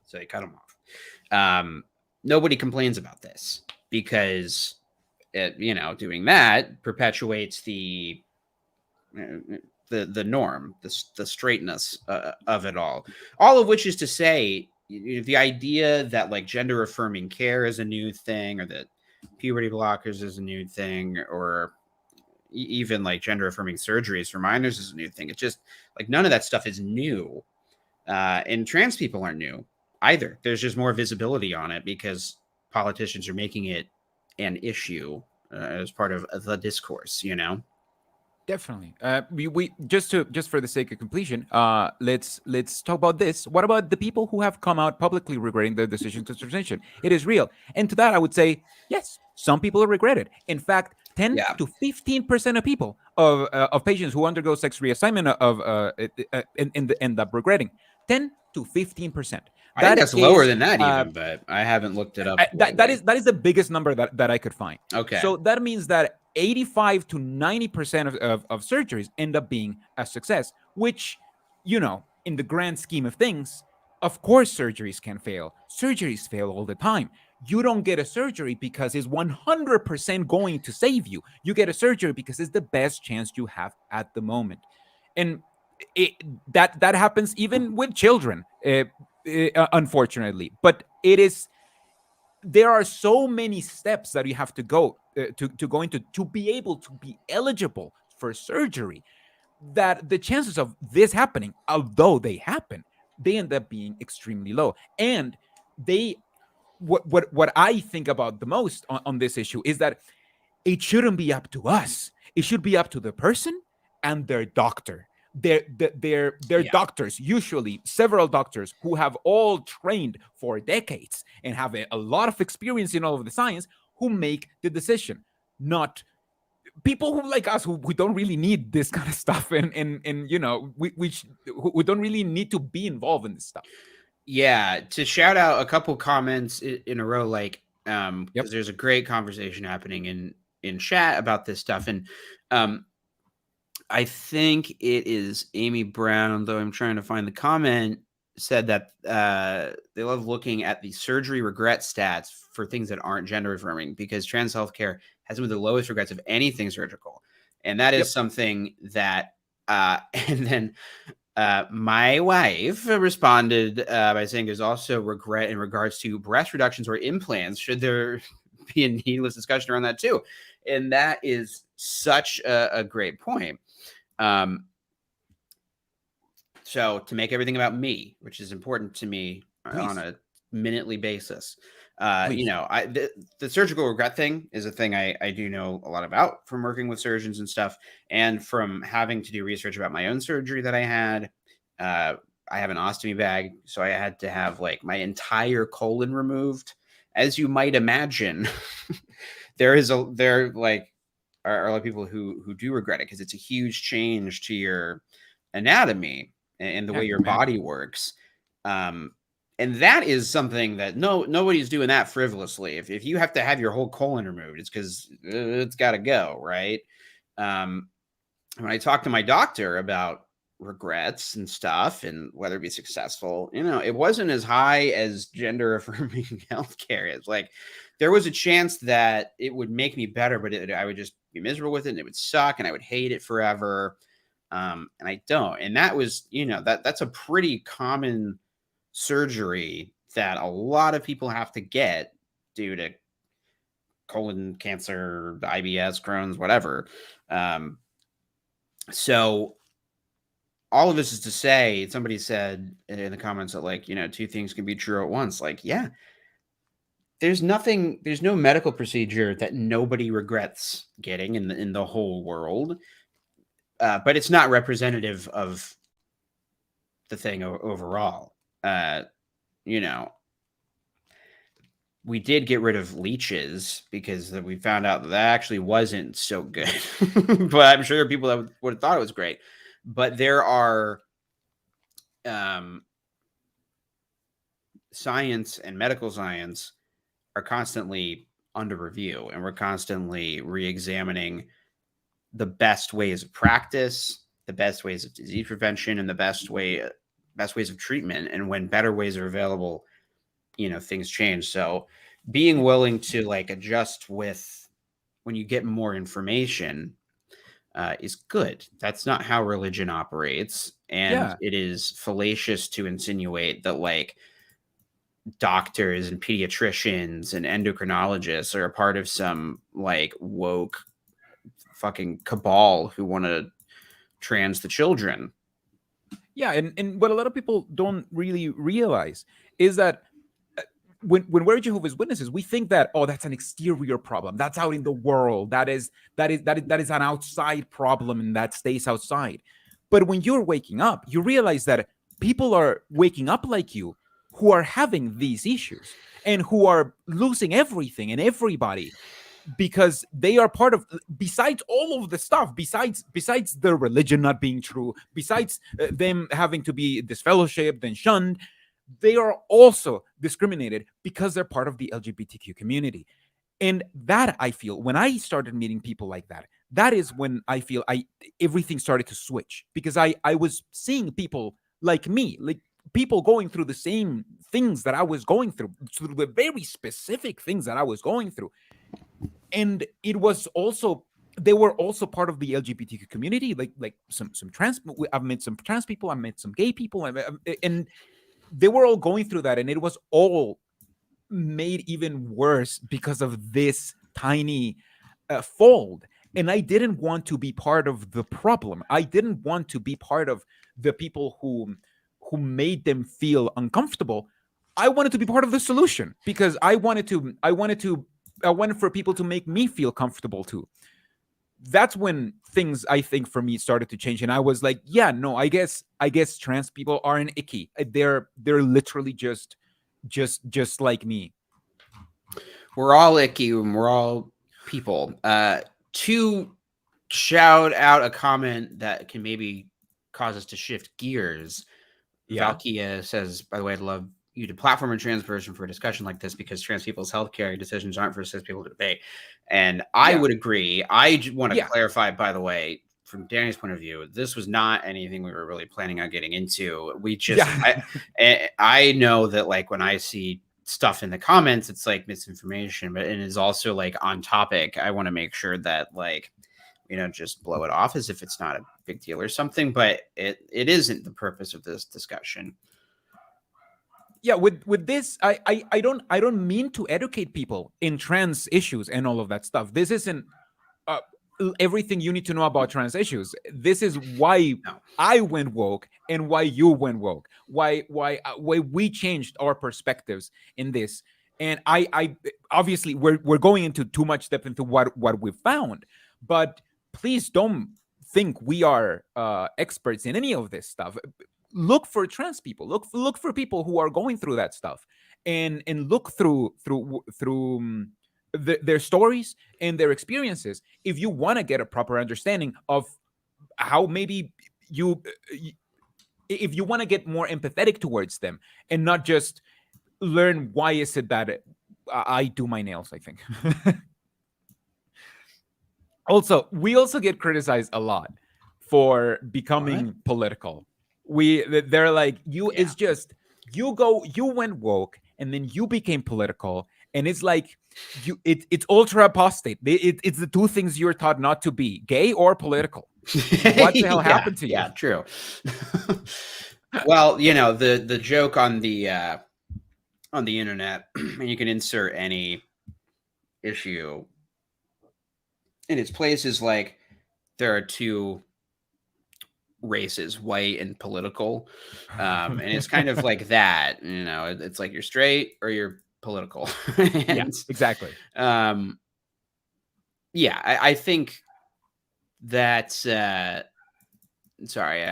so they cut him off. Nobody complains about this because doing that perpetuates the norm, the straightness of it all of which is to say, the idea that like gender affirming care is a new thing, or that puberty blockers is a new thing, or even like gender affirming surgeries for minors is a new thing. It's just like none of that stuff is new, and trans people aren't new either. There's just more visibility on it because politicians are making it an issue as part of the discourse,
Definitely. We just for the sake of completion, let's talk about this. What about the people who have come out publicly regretting their decision to transition? It is real, and to that I would say yes. Some people regret it. In fact, 10 to 15% of people of patients who undergo sex reassignment end up regretting. 10 to 15%.
I think that's lower than that even, but I haven't looked it up.
That is the biggest number that I could find.
Okay.
So that means that 85 to 90% of surgeries end up being a success, which, in the grand scheme of things, Of course, surgeries can fail. Surgeries fail all the time. You don't get a surgery because it's 100% going to save you. You get a surgery because it's the best chance you have at the moment. And it, that happens even with children, unfortunately. But it is, there are so many steps that you have to go to go into to be able to be eligible for surgery, that the chances of this happening, although they happen, they end up being extremely low. And they, what I think about the most on this issue is that it shouldn't be up to us. It should be up to the person and their doctor. Their
Yeah.
doctors, usually several doctors who have all trained for decades and have a lot of experience in all of the science, who make the decision, not people who like us who don't really need this kind of stuff, and you know, we don't really need to be involved in this stuff.
Yeah, to shout out a couple comments in a row, like
Yep.
because there's a great conversation happening in chat about this stuff, and I think it is Amy Brown, though I'm trying to find the comment, said that they love looking at the surgery regret stats for things that aren't gender affirming because trans healthcare has some of the lowest regrets of anything surgical, and that is
Yep.
something that and then my wife responded by saying there's also regret in regards to breast reductions or implants. Should there be a needless discussion around that too? And that is such a great point. So to make everything about me, which is important to me on a minutely basis, you know, the surgical regret thing is a thing I do know a lot about from working with surgeons and stuff, and from having to do research about my own surgery that I had. I have an ostomy bag, so I had to have like my entire colon removed. As you might imagine, there are a lot of people who do regret it because it's a huge change to your anatomy and the
Yeah, I
way
can
your
imagine.
body works. And that is something that nobody's doing that frivolously. If you have to have your whole colon removed, it's because it's got to go, right? When I talked to my doctor about regrets and stuff and whether it be successful, you know, it wasn't as high as gender affirming healthcare is. Like, there was a chance that it would make me better, but I would just be miserable with it and it would suck and I would hate it forever. And I don't. And that was, you know, that's a pretty common surgery that a lot of people have to get due to colon cancer, IBS, Crohn's, whatever. So all of this is to say, somebody said in the comments that, like, you know, two things can be true at once. Like, yeah, there's no medical procedure that nobody regrets getting in the whole world. But it's not representative of the thing overall. You know, we did get rid of leeches because we found out that actually wasn't so good. But I'm sure there are people that would have thought it was great. But there are science and medical science are constantly under review, and we're constantly re-examining the best ways of practice, the best ways of disease prevention, and the best ways of treatment. And when better ways are available, you know, things change. So being willing to like adjust with when you get more information is good. That's not how religion operates. And
Yeah.
it is fallacious to insinuate that like doctors and pediatricians and endocrinologists are a part of some like woke fucking cabal who want to trans the children.
Yeah, and what a lot of people don't really realize is that when we're Jehovah's Witnesses, we think that, oh, that's an exterior problem. That's out in the world. That is an outside problem, and that stays outside. But when you're waking up, you realize that people are waking up like you, who are having these issues and who are losing everything and everybody because they are part of, besides all of the stuff, besides the religion not being true, besides them having to be disfellowshipped and shunned, they are also discriminated because they're part of the LGBTQ community. And that, I feel, when I started meeting people like that, that is when I feel everything started to switch, because I was seeing people like me, like people going through the same things that I was going through the very specific things that I was going through. And it was also, they were also part of the LGBTQ community, like some trans. I've met some trans people, I met some gay people, and they were all going through that, and it was all made even worse because of this tiny fold. And I didn't want to be part of the problem. I didn't want to be part of the people who made them feel uncomfortable. I wanted to be part of the solution, because I wanted for people to make me feel comfortable too. That's when things, I think, for me started to change, and I was like, yeah, no, I guess trans people aren't icky. They're literally just like me.
We're all icky and we're all people. To shout out a comment that can maybe cause us to shift gears.
Yeah.
Valkia says, by the way, I'd love you to platform a trans person for a discussion like this, because trans people's healthcare decisions aren't for cis people to debate. And I would agree. I want to clarify, by the way, from Danny's point of view, this was not anything we were really planning on getting into. We just, I know that, like, when I see stuff in the comments, it's like misinformation, but it is also like on topic. I want to make sure that, like, just blow it off as if it's not a big deal or something, but it isn't the purpose of this discussion.
Yeah, with this, I don't mean to educate people in trans issues and all of that stuff. This isn't everything you need to know about trans issues. This is why I went woke and why you went woke. Why we changed our perspectives in this. And I obviously we're going into too much depth into what we found, but please don't think we are experts in any of this stuff. Look for trans people. Look for people who are going through that stuff, and look through their stories and their experiences, if you want to get a proper understanding of how maybe if you want to get more empathetic towards them, and not just learn why is it that I do my nails, I think. Also, we also get criticized a lot for becoming political. They're like, it's just you went woke and then you became political, and it's like it's ultra apostate. It's the two things you're taught not to be: gay or political. What the hell happened to you?
Yeah, true. Well, the joke on the internet, and you can insert any issue in its place, is like there are two races, white and political, and it's kind of like that. It's like you're straight or you're political.
Yeah, exactly.
I think that's sorry,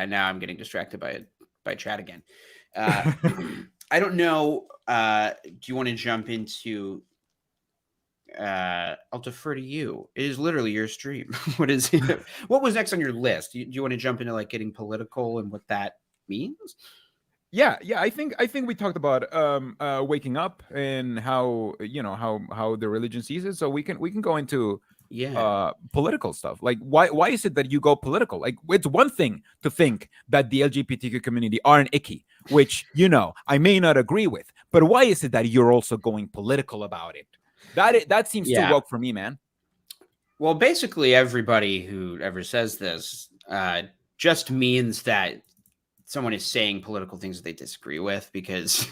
now I'm getting distracted by chat again. I don't know. Do you want to jump into I'll defer to you. It is literally your stream. What was next on your list? Do you want to jump into like getting political and what that means?
Yeah. I think we talked about waking up and how how the religion sees it. So we can go into political stuff. Like why is it that you go political? Like, it's one thing to think that the LGBTQ community aren't icky, which I may not agree with, but why is it that you're also going political about it? That seems too woke for me, man.
Well, basically everybody who ever says this just means that someone is saying political things that they disagree with, because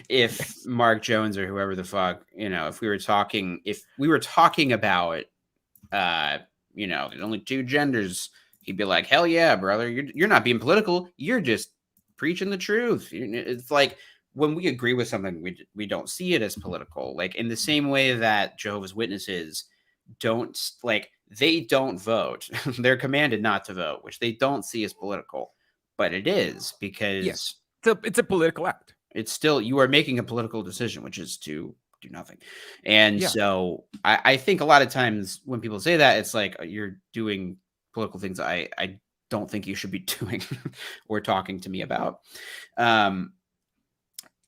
if Mark Jones or whoever the fuck, if we were talking about there's only two genders, he'd be like, hell yeah, brother, you're not being political, you're just preaching the truth. It's like, when we agree with something, we don't see it as political. Like, in the same way that Jehovah's Witnesses don't vote. They're commanded not to vote, which they don't see as political, but it is, because
it's a political act.
It's still, you are making a political decision, which is to do nothing. And so I think a lot of times when people say that, it's like, you're doing political things I don't think you should be doing or talking to me about.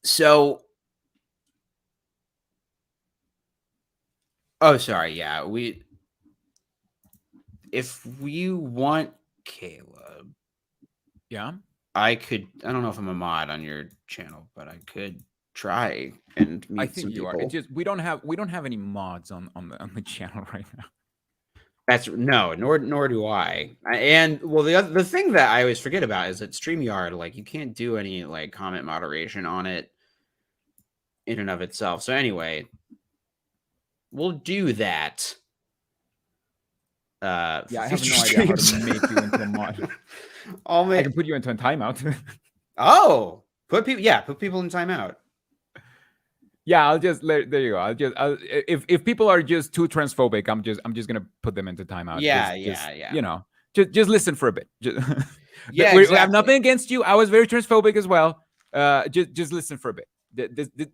So, sorry. Yeah. If you want, Caleb.
Yeah.
I don't know if I'm a mod on your channel, but I could try and
I
meet
think
some
you are.
people.
It's just we don't have any mods on the channel right now.
That's no, nor do I. And well, the thing that I always forget about is that StreamYard, like, you can't do any like comment moderation on it in and of itself. So anyway, we'll do that.
Yeah,
for
I have no
future
idea how to
streams.
make you into a mod.
I
can put you into a timeout.
Oh, put people in timeout.
Yeah, I'll just there you go. If people are just too transphobic, I'm just gonna put them into timeout.
Yeah.
You know, just listen for a bit.
Yeah,
we
exactly.
have nothing against you. I was very transphobic as well. Just listen for a bit.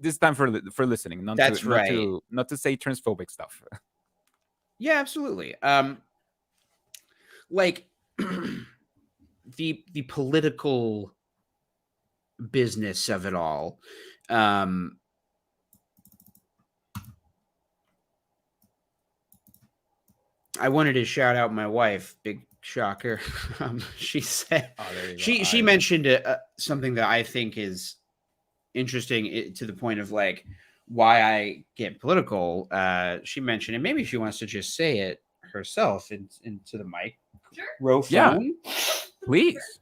This time for listening.
That's right.
Not to say transphobic stuff.
Yeah, absolutely. Like the political business of it all. I wanted to shout out my wife. Big shocker. She said she mentioned something that I think is interesting to the point of like why I get political. She mentioned, and maybe she wants to just say it herself into the mic.
Sure.
Yeah. Please.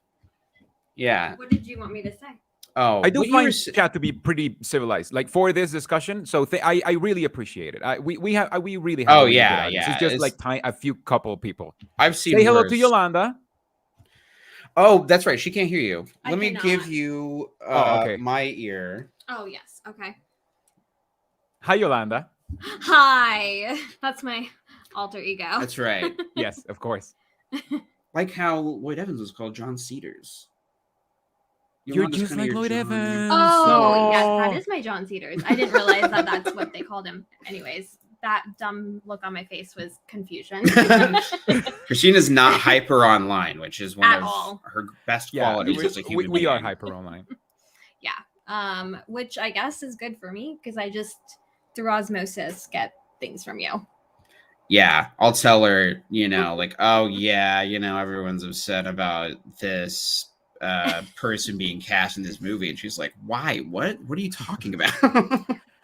Yeah.
What did you want me to say?
Oh,
I do find chat to be pretty civilized, like for this discussion. So I really appreciate it. We really have.
Oh,
a really good
yeah.
audience. It's just like a few couple people.
I've seen.
Say hello to Yolanda.
Oh, that's right. She can't hear you. Let me
cannot.
give you
okay.
my ear.
Oh, yes. Okay.
Hi, Yolanda.
Hi. That's my alter ego.
That's right.
Yes, of course.
Like how Lloyd Evans was called John Cedars.
You're just like Lloyd Evans.
Oh, yes, that is my John Cedars. I didn't realize that that's what they called him. Anyways, that dumb look on my face was confusion.
Christina's not hyper online, which is one
At
of
all.
her best qualities as a human
we
being.
are hyper online.
Yeah. Which I guess is good for me because I just through osmosis get things from you.
Yeah, I'll tell her, like, oh yeah, everyone's upset about this person being cast in this movie, and she's like, why? What are you talking about?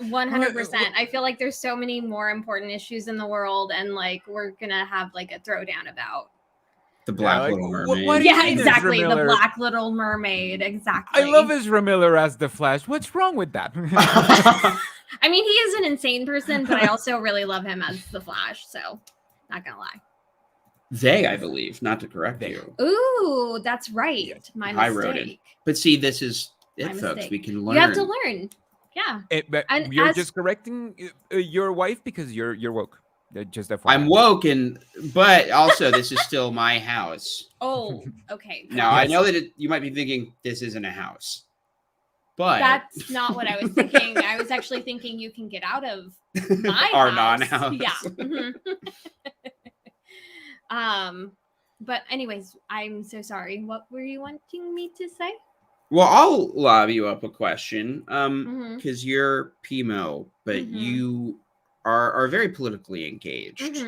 100%. I feel like there's so many more important issues in the world, and like we're gonna have like a throwdown about
the Black Little Mermaid.
What
yeah, exactly. The Black Little Mermaid. Exactly.
I love Ezra Miller as the Flash. What's wrong with that?
I mean, he is an insane person, but I also really love him as the Flash. So, not gonna lie.
They, I believe, not to correct you.
Ooh, that's right. Yes. My mistake.
I wrote it. But see, this is it, folks. We can learn.
You have to learn. Yeah.
But and you're just correcting your wife because you're woke. Just FYI.
I'm woke, but also this is still my house.
Oh, okay.
Now I know that you might be thinking this isn't a house, but
that's not what I was thinking. I was actually thinking you can get out of my
our
house.
non-house.
Yeah. But anyways, I'm so sorry. What were you wanting me to say?
Well, I'll lob you up a question. Because you're PMO, but you are very politically engaged.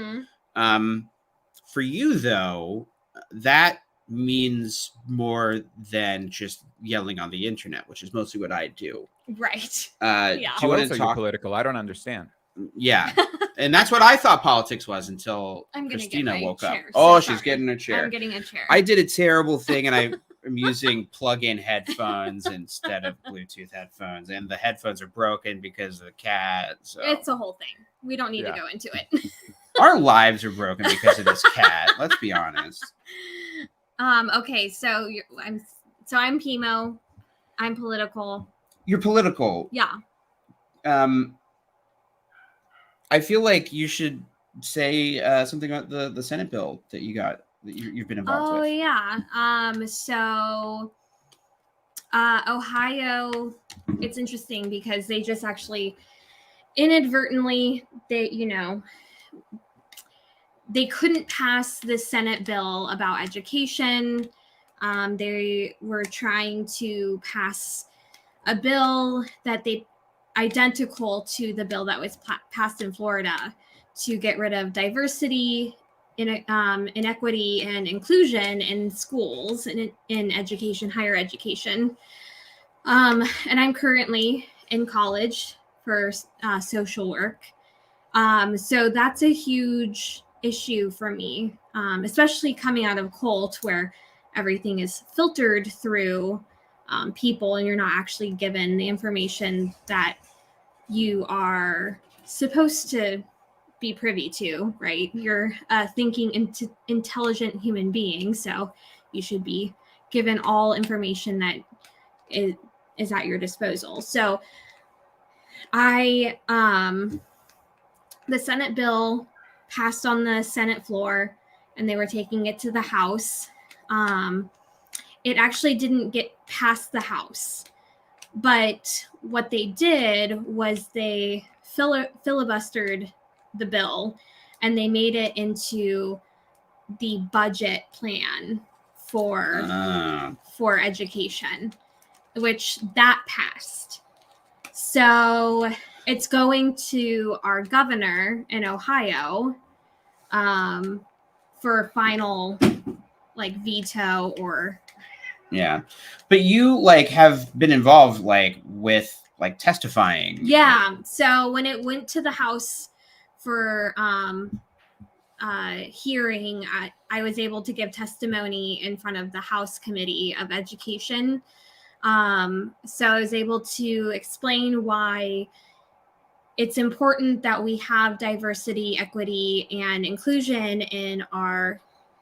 For you though, that means more than just yelling on the internet, which is mostly what I do.
Right.
Yeah. Do you want to talk
political? I don't understand.
Yeah. And that's what I thought politics was until Christina woke up. Oh, she's getting a chair.
I'm getting a chair.
I did a terrible thing, and I'm using plug-in headphones instead of Bluetooth headphones, and the headphones are broken because of the cat. So.
It's a whole thing. We don't need to go into it.
Our lives are broken because of this cat. Let's be honest.
Okay, so I'm PMO. I'm political.
You're political.
Yeah.
I feel like you should say something about the Senate bill that you got that you've been involved with.
Oh yeah. So Ohio, it's interesting because they just actually inadvertently they couldn't pass the Senate bill about education. They were trying to pass a bill that they identical to the bill that was passed in Florida to get rid of diversity inequity and inclusion in schools and in education, higher education. And I'm currently in college for social work. So that's a huge issue for me, especially coming out of Colt, where everything is filtered through people and you're not actually given the information that you are supposed to be privy to, right? You're a thinking, intelligent human being, so you should be given all information that is at your disposal. So the Senate bill passed on the Senate floor and they were taking it to the House. It actually didn't get past the House, but what they did was they filibustered the bill and they made it into the budget plan for education, which that passed. So it's going to our governor in Ohio for final veto or.
Yeah. But you have been involved with testifying.
Yeah. So when it went to the House for hearing, I was able to give testimony in front of the House Committee of Education. So I was able to explain why it's important that we have diversity, equity, and inclusion in our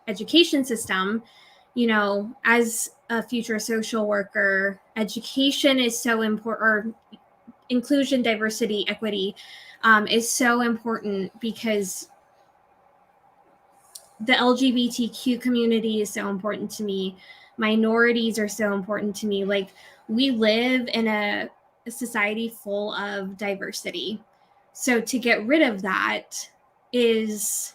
education system. As a future social worker, education is so important, or inclusion, diversity, equity is so important because the LGBTQ community is so important to me. Minorities are so important to me. We live in a society full of diversity. So to get rid of that is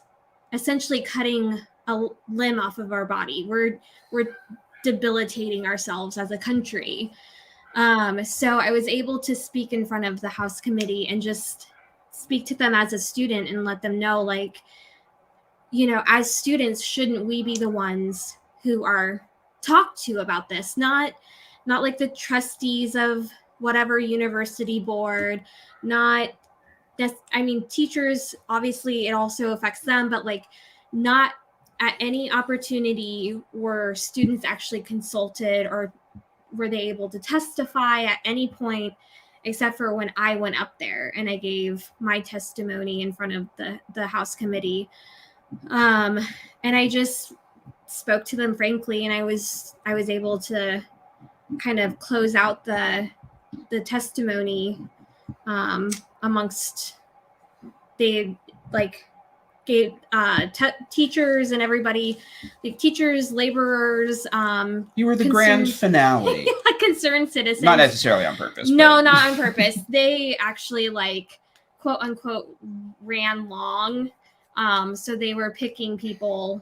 essentially cutting a limb off of our body. We're debilitating ourselves as a country. So I was able to speak in front of the House Committee and just speak to them as a student and let them know, as students, shouldn't we be the ones who are talked to about this? Not like the trustees of whatever university board, teachers, obviously it also affects them, but not at any opportunity were students actually consulted or were they able to testify at any point, except for when I went up there and I gave my testimony in front of the House Committee. And I just spoke to them frankly, and I was able to kind of close out the testimony amongst the teachers and everybody, teachers, laborers.
You were the grand finale.
Concerned citizens.
Not necessarily on purpose.
No, not on purpose. They actually quote unquote ran long. So they were picking people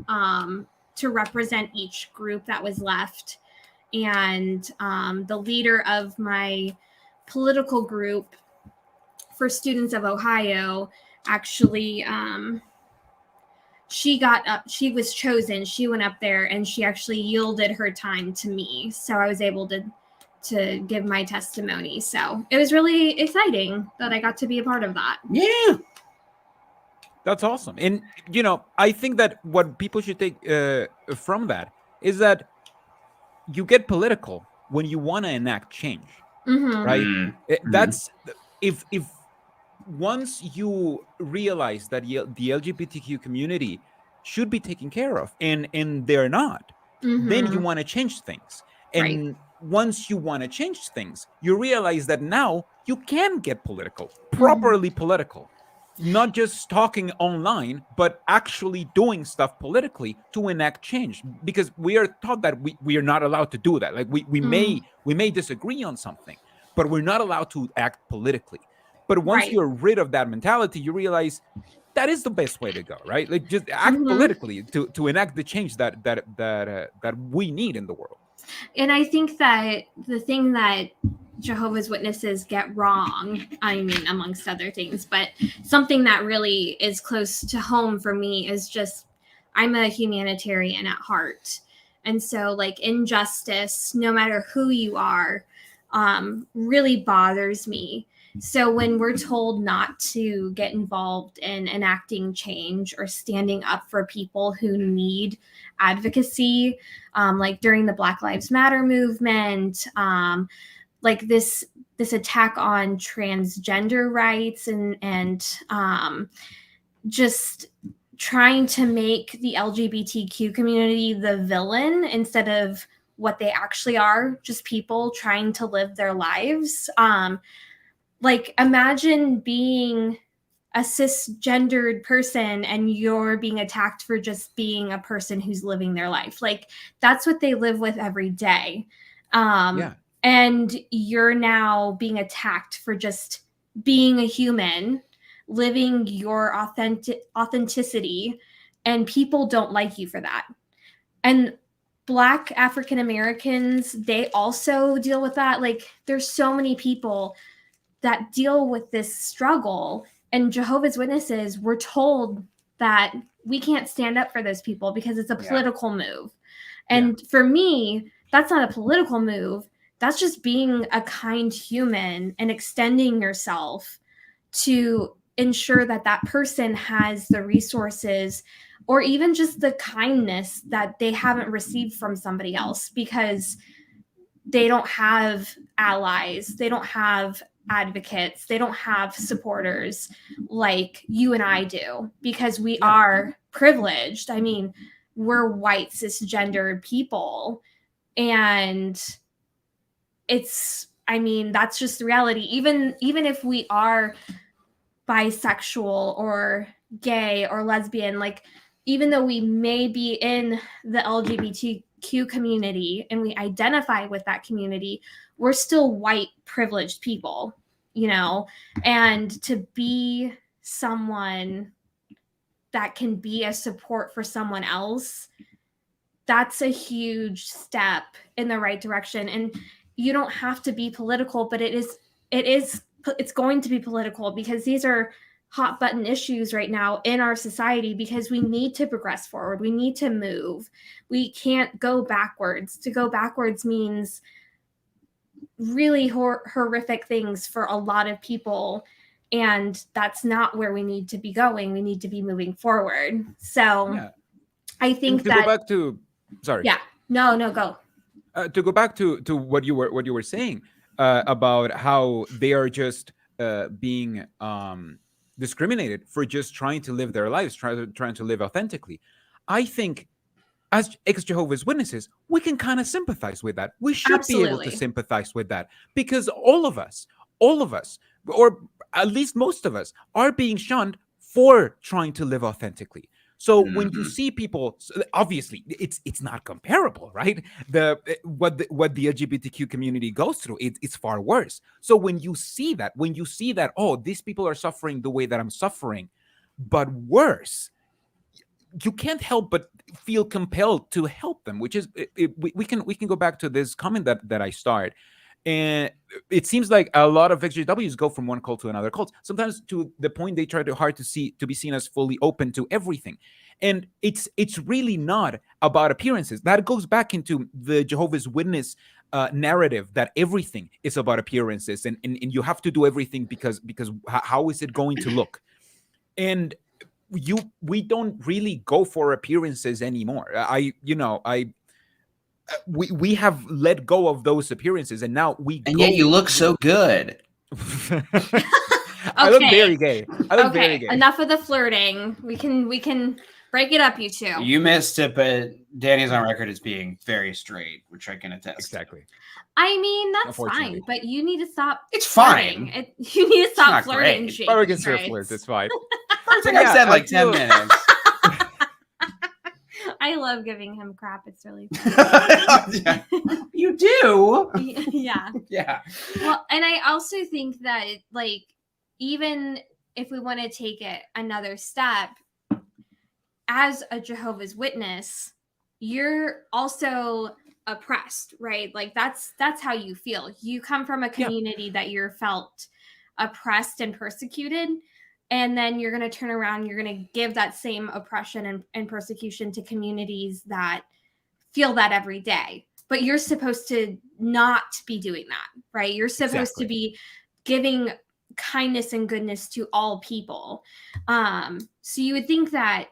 to represent each group that was left. And the leader of my political group for Students of Ohio, actually, she was chosen. She went up there and she actually yielded her time to me. So I was able to give my testimony. So it was really exciting that I got to be a part of that.
Yeah.
That's awesome. And, I think that what people should take from that is that you get political when you want to enact change, right? Mm-hmm. That's if once you realize that the LGBTQ community should be taken care of and they're not, then you want to change things. And once you want to change things, you realize that now you can get political, properly political. Not just talking online, but actually doing stuff politically to enact change, because we are taught that we are not allowed to do that. We may disagree on something, but we're not allowed to act politically. But once you're rid of that mentality, you realize that is the best way to go, right? Just act politically to enact the change that we need in the world.
And I think that the thing that Jehovah's Witnesses get wrong, I mean, amongst other things, but something that really is close to home for me is just, I'm a humanitarian at heart. And so like injustice, no matter who you are, really bothers me. So when we're told not to get involved in enacting change or standing up for people who need advocacy, like during the Black Lives Matter movement, like this attack on transgender rights and just trying to make the LGBTQ community the villain instead of what they actually are, just people trying to live their lives. Like imagine being a cisgendered person and you're being attacked for just being a person who's living their life. Like that's what they live with every day. And you're now being attacked for just being a human, living your authenticity, and people don't like you for that. And Black African Americans, they also deal with that. Like there's so many people that deal with this struggle, and Jehovah's Witnesses, we're told that we can't stand up for those people because it's a political move. And for me, that's not a political move. That's just being a kind human and extending yourself to ensure that that person has the resources or even just the kindness that they haven't received from somebody else, because they don't have allies, they don't have advocates, they don't have supporters like you and I do, because we are privileged. I mean, we're white cisgendered people, and it's, I mean, that's just the reality. Even if we are bisexual or gay or lesbian, like even though we may be in the LGBTQ community and we identify with that community, we're still white privileged people, you know. And to be someone that can be a support for someone else, that's a huge step in the right direction. And you don't have to be political, but it's going to be political, because these are hot button issues right now in our society, because we need to progress forward. We need to move. We can't go backwards. To go backwards means really horrific things for a lot of people. And that's not where we need to be going. We need to be moving forward. So I think
to go back to, sorry.
Yeah. No, go.
To go back to what you were saying about how they are just being discriminated for just trying to live their lives, trying to live authentically. I think as ex-Jehovah's Witnesses, we can kind of sympathize with that. We should be able to sympathize with that, because all of us, or at least most of us, are being shunned for trying to live authentically. So when you see people, obviously it's not comparable, right? What the LGBTQ community goes through, it's far worse. So when you see that, oh, these people are suffering the way that I'm suffering, but worse, you can't help but feel compelled to help them. Which is, we can go back to this comment that I started. And it seems like a lot of Ex-JWs go from one cult to another cult, sometimes to the point they try to be seen as fully open to everything. And it's really not about appearances. That goes back into the Jehovah's Witness narrative that everything is about appearances, and you have to do everything because how is it going to look? And we don't really go for appearances anymore. We have let go of those appearances, and now
yet you look so good.
I look very gay. Very gay.
Enough of the flirting. We can break it up, you two.
You missed it, but Danny's on record as being very straight, which I can attest.
Exactly.
I mean, that's fine, but you need to stop.
It's flirting.
Fine. You need to stop flirting.
But we can still flirt. It's fine.
I think I said like 10 minutes.
I love giving him crap. It's really fun.
You do?
Yeah.
Yeah.
Well, and I also think that, like, even if we want to take it another step, as a Jehovah's Witness, you're also oppressed, right? Like that's how you feel. You come from a community that you're felt oppressed and persecuted, and then you're going to turn around, you're going to give that same oppression and persecution to communities that feel that every day. But you're supposed to not be doing that, right? You're supposed to be giving kindness and goodness to all people. So you would think that,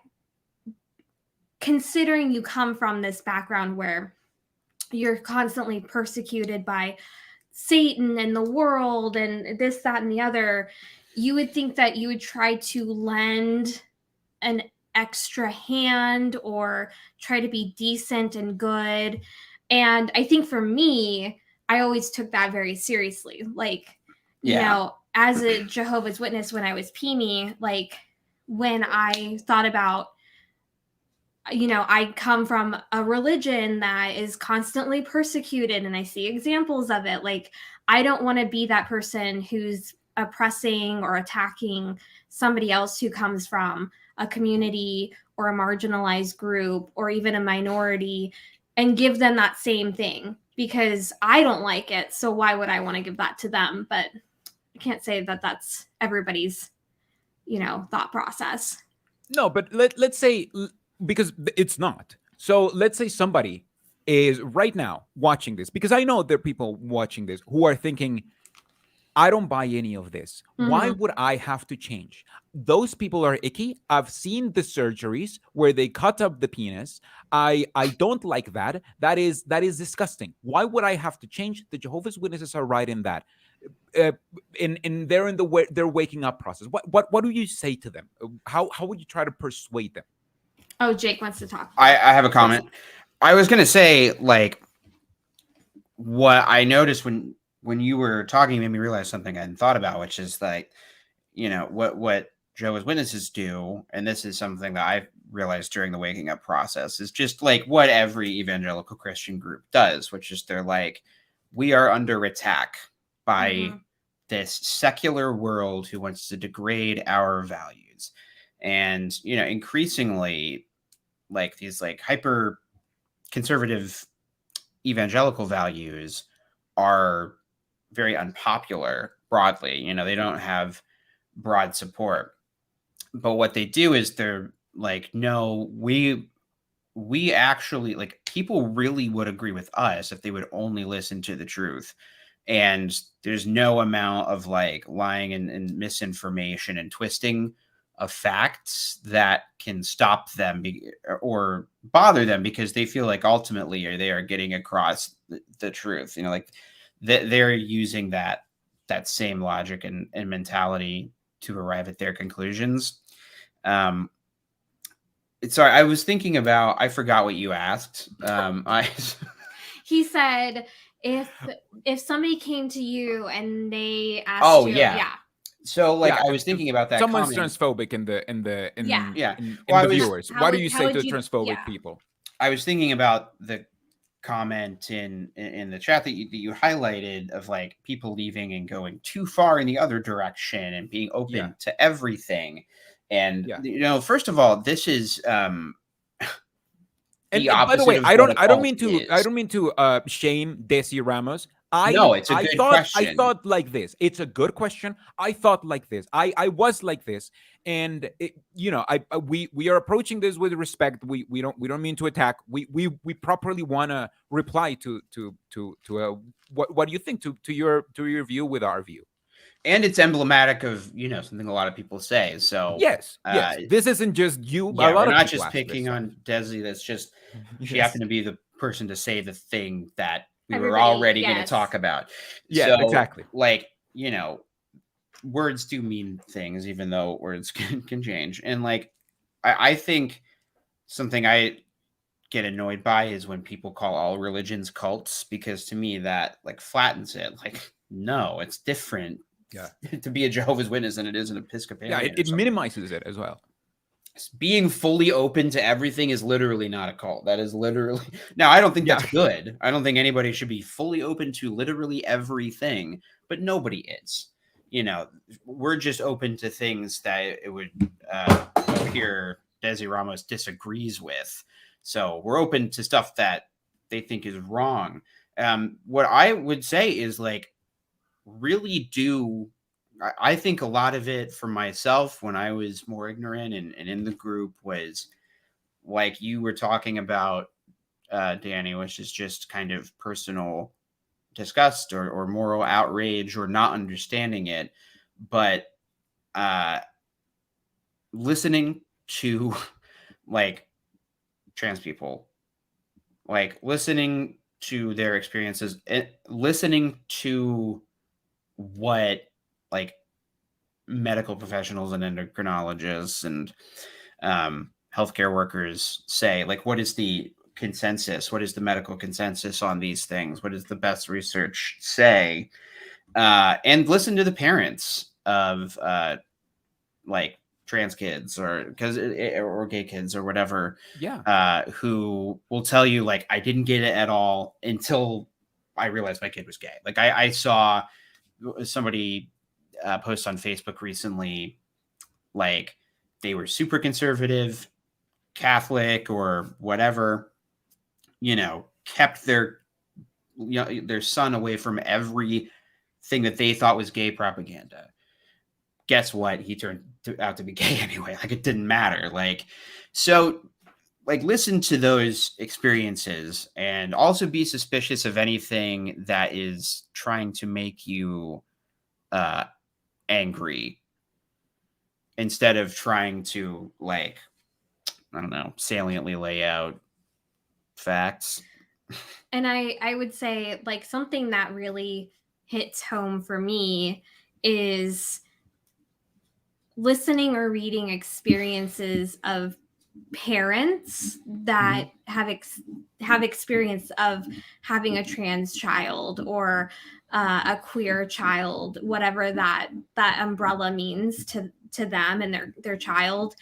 considering you come from this background where you're constantly persecuted by Satan and the world and this, that, and the other, you would think that you would try to lend an extra hand or try to be decent and good. And I think for me, I always took that very seriously. Like, you know, as a Jehovah's Witness, when I was preemie, like when I thought about, you know, I come from a religion that is constantly persecuted and I see examples of it. Like, I don't want to be that person who's oppressing or attacking somebody else who comes from a community or a marginalized group or even a minority and give them that same thing, because I don't like it. So why would I want to give that to them? But I can't say that that's everybody's, you know, thought process.
No, but let's say, because it's not. So let's say somebody is right now watching this, because I know there are people watching this who are thinking, I don't buy any of this. Why would I have to change? Those people are icky. I've seen the surgeries where they cut up the penis. I don't like that. That is disgusting. Why would I have to change? The Jehovah's Witnesses are right in that. They're in their waking up process. What do you say to them? How would you try to persuade them?
Oh, Jake wants to talk.
I have a comment. I was going to say, like, what I noticed when you were talking made me realize something I hadn't thought about, which is like, you know, what Jehovah's Witnesses do, and this is something that I realized during the waking up process, is just like what every evangelical Christian group does, which is they're like, we are under attack by this secular world who wants to degrade our values. And, you know, increasingly, like these like hyper conservative evangelical values are very unpopular broadly. You know, they don't have broad support. But what they do is they're like, no, we actually, like, people really would agree with us if they would only listen to the truth. And there's no amount of like lying and misinformation and twisting of facts that can stop them or bother them, because they feel like ultimately they are getting across the truth. You know, like they're using that same logic and mentality to arrive at their conclusions. Sorry, I was thinking about, I forgot what you asked.
He said, if somebody came to you and they asked
So like, I was thinking about that.
Someone's
comment.
transphobic in the viewers. What do you say to transphobic people?
I was thinking about the comment in the chat that you highlighted of like people leaving and going too far in the other direction and being open to everything. And you know, first of all, this is
and by the way, I don't mean to shame Desi Ramos.
It's a good question.
I thought like this. It's a good question. I thought like this. I was like this, and you know, we are approaching this with respect. We don't mean to attack. We properly want to reply to what do you think to your view with our view.
And it's emblematic of, you know, something a lot of people say. So
yes, this isn't just you.
Yeah, we're not just picking on Desi. That's just she happened to be the person to say the thing that we were already going to talk about.
Yeah, so, exactly.
Like, you know, words do mean things, even though words can change. And like, I think something I get annoyed by is when people call all religions cults, because to me that like flattens it. Like, no, it's different.
Yeah,
to be a Jehovah's Witness than it is an Episcopalian.
Yeah, it minimizes it as well.
Being fully open to everything is literally not a cult. That is literally... Now, I don't think that's good. I don't think anybody should be fully open to literally everything, but nobody is. You know, we're just open to things that it would appear Desi Ramos disagrees with. So we're open to stuff that they think is wrong. What I would say is like, really do. I think a lot of it for myself when I was more ignorant and in the group was like you were talking about, Danny, which is just kind of personal disgust or moral outrage or not understanding it. But listening to like trans people, like listening to their experiences, listening to what like medical professionals and endocrinologists and healthcare workers say, like what is the consensus, what is the medical consensus on these things, what does the best research say, and listen to the parents of like trans kids or gay kids or whatever, who will tell you like, I didn't get it at all until I realized my kid was gay. Like I saw somebody post on Facebook recently, like they were super conservative, Catholic or whatever, kept their son away from everything that they thought was gay propaganda. Guess what? He turned out to be gay anyway. Like it didn't matter. Like, so like listen to those experiences and also be suspicious of anything that is trying to make you angry instead of trying to like, I don't know, saliently lay out facts.
And I would say like something that really hits home for me is listening or reading experiences of parents that have experience of having a trans child or a queer child, whatever that umbrella means to them and their child.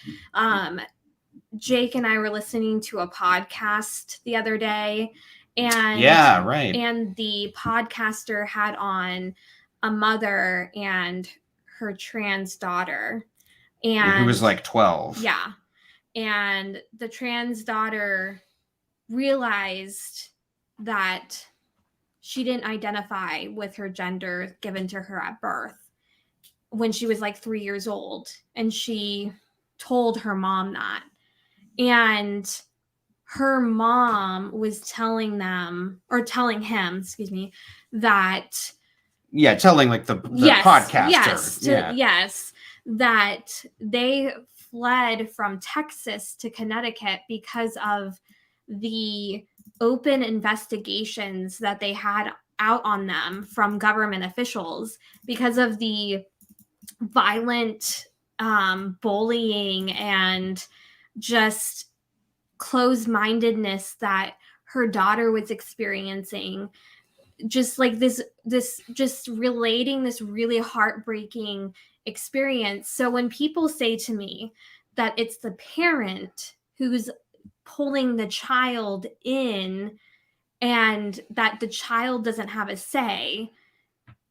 Jake and I were listening to a podcast the other day, and and the podcaster had on a mother and her trans daughter, and
who was like 12.
Yeah. And the trans daughter realized that she didn't identify with her gender given to her at birth when she was like 3 years old. And she told her mom that. And her mom was telling him, that.
Yeah, telling like the podcaster.
Yes, that they fled from Texas to Connecticut because of the open investigations that they had out on them from government officials because of the violent bullying and just closed-mindedness that her daughter was experiencing. Just like this just relating this really heartbreaking experience. So when people say to me that it's the parent who's pulling the child in and that the child doesn't have a say,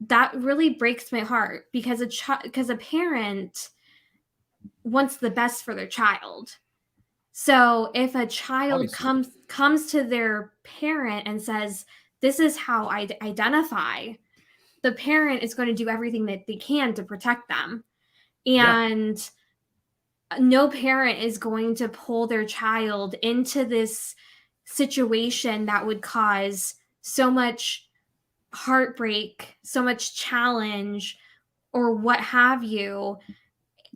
that really breaks my heart because a parent wants the best for their child. So if a child comes to their parent and says, this is how I identify, the parent is going to do everything that they can to protect them. And no parent is going to pull their child into this situation that would cause so much heartbreak, so much challenge, or what have you,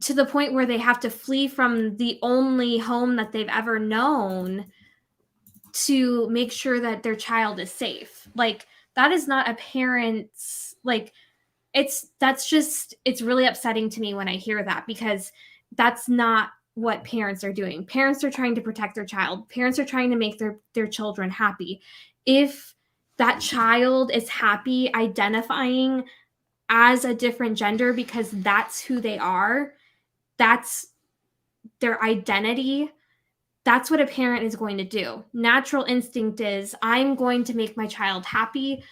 to the point where they have to flee from the only home that they've ever known to make sure that their child is safe. Like that is not a parent's, like it's really upsetting to me when I hear that, because that's not what parents are doing. Parents are trying to protect their child. Parents are trying to make their children happy. If that child is happy identifying as a different gender because that's who they are, that's their identity, that's what a parent is going to do. Natural instinct is, I'm going to make my child happy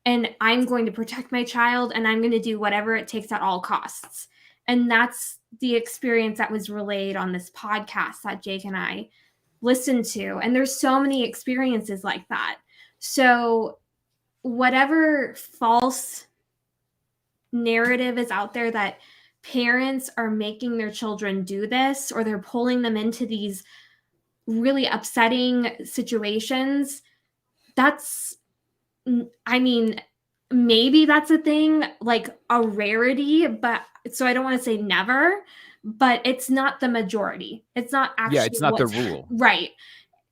and I'm going to protect my child and I'm going to do whatever it takes at all costs. And that's the experience that was relayed on this podcast that Jake and I listened to. And there's so many experiences like that. So whatever false narrative is out there that parents are making their children do this, or they're pulling them into these really upsetting situations, that's, I mean, maybe that's a thing, like a rarity, but so I don't want to say never, but it's not the majority. It's not actually,
yeah, it's not the rule.
Right.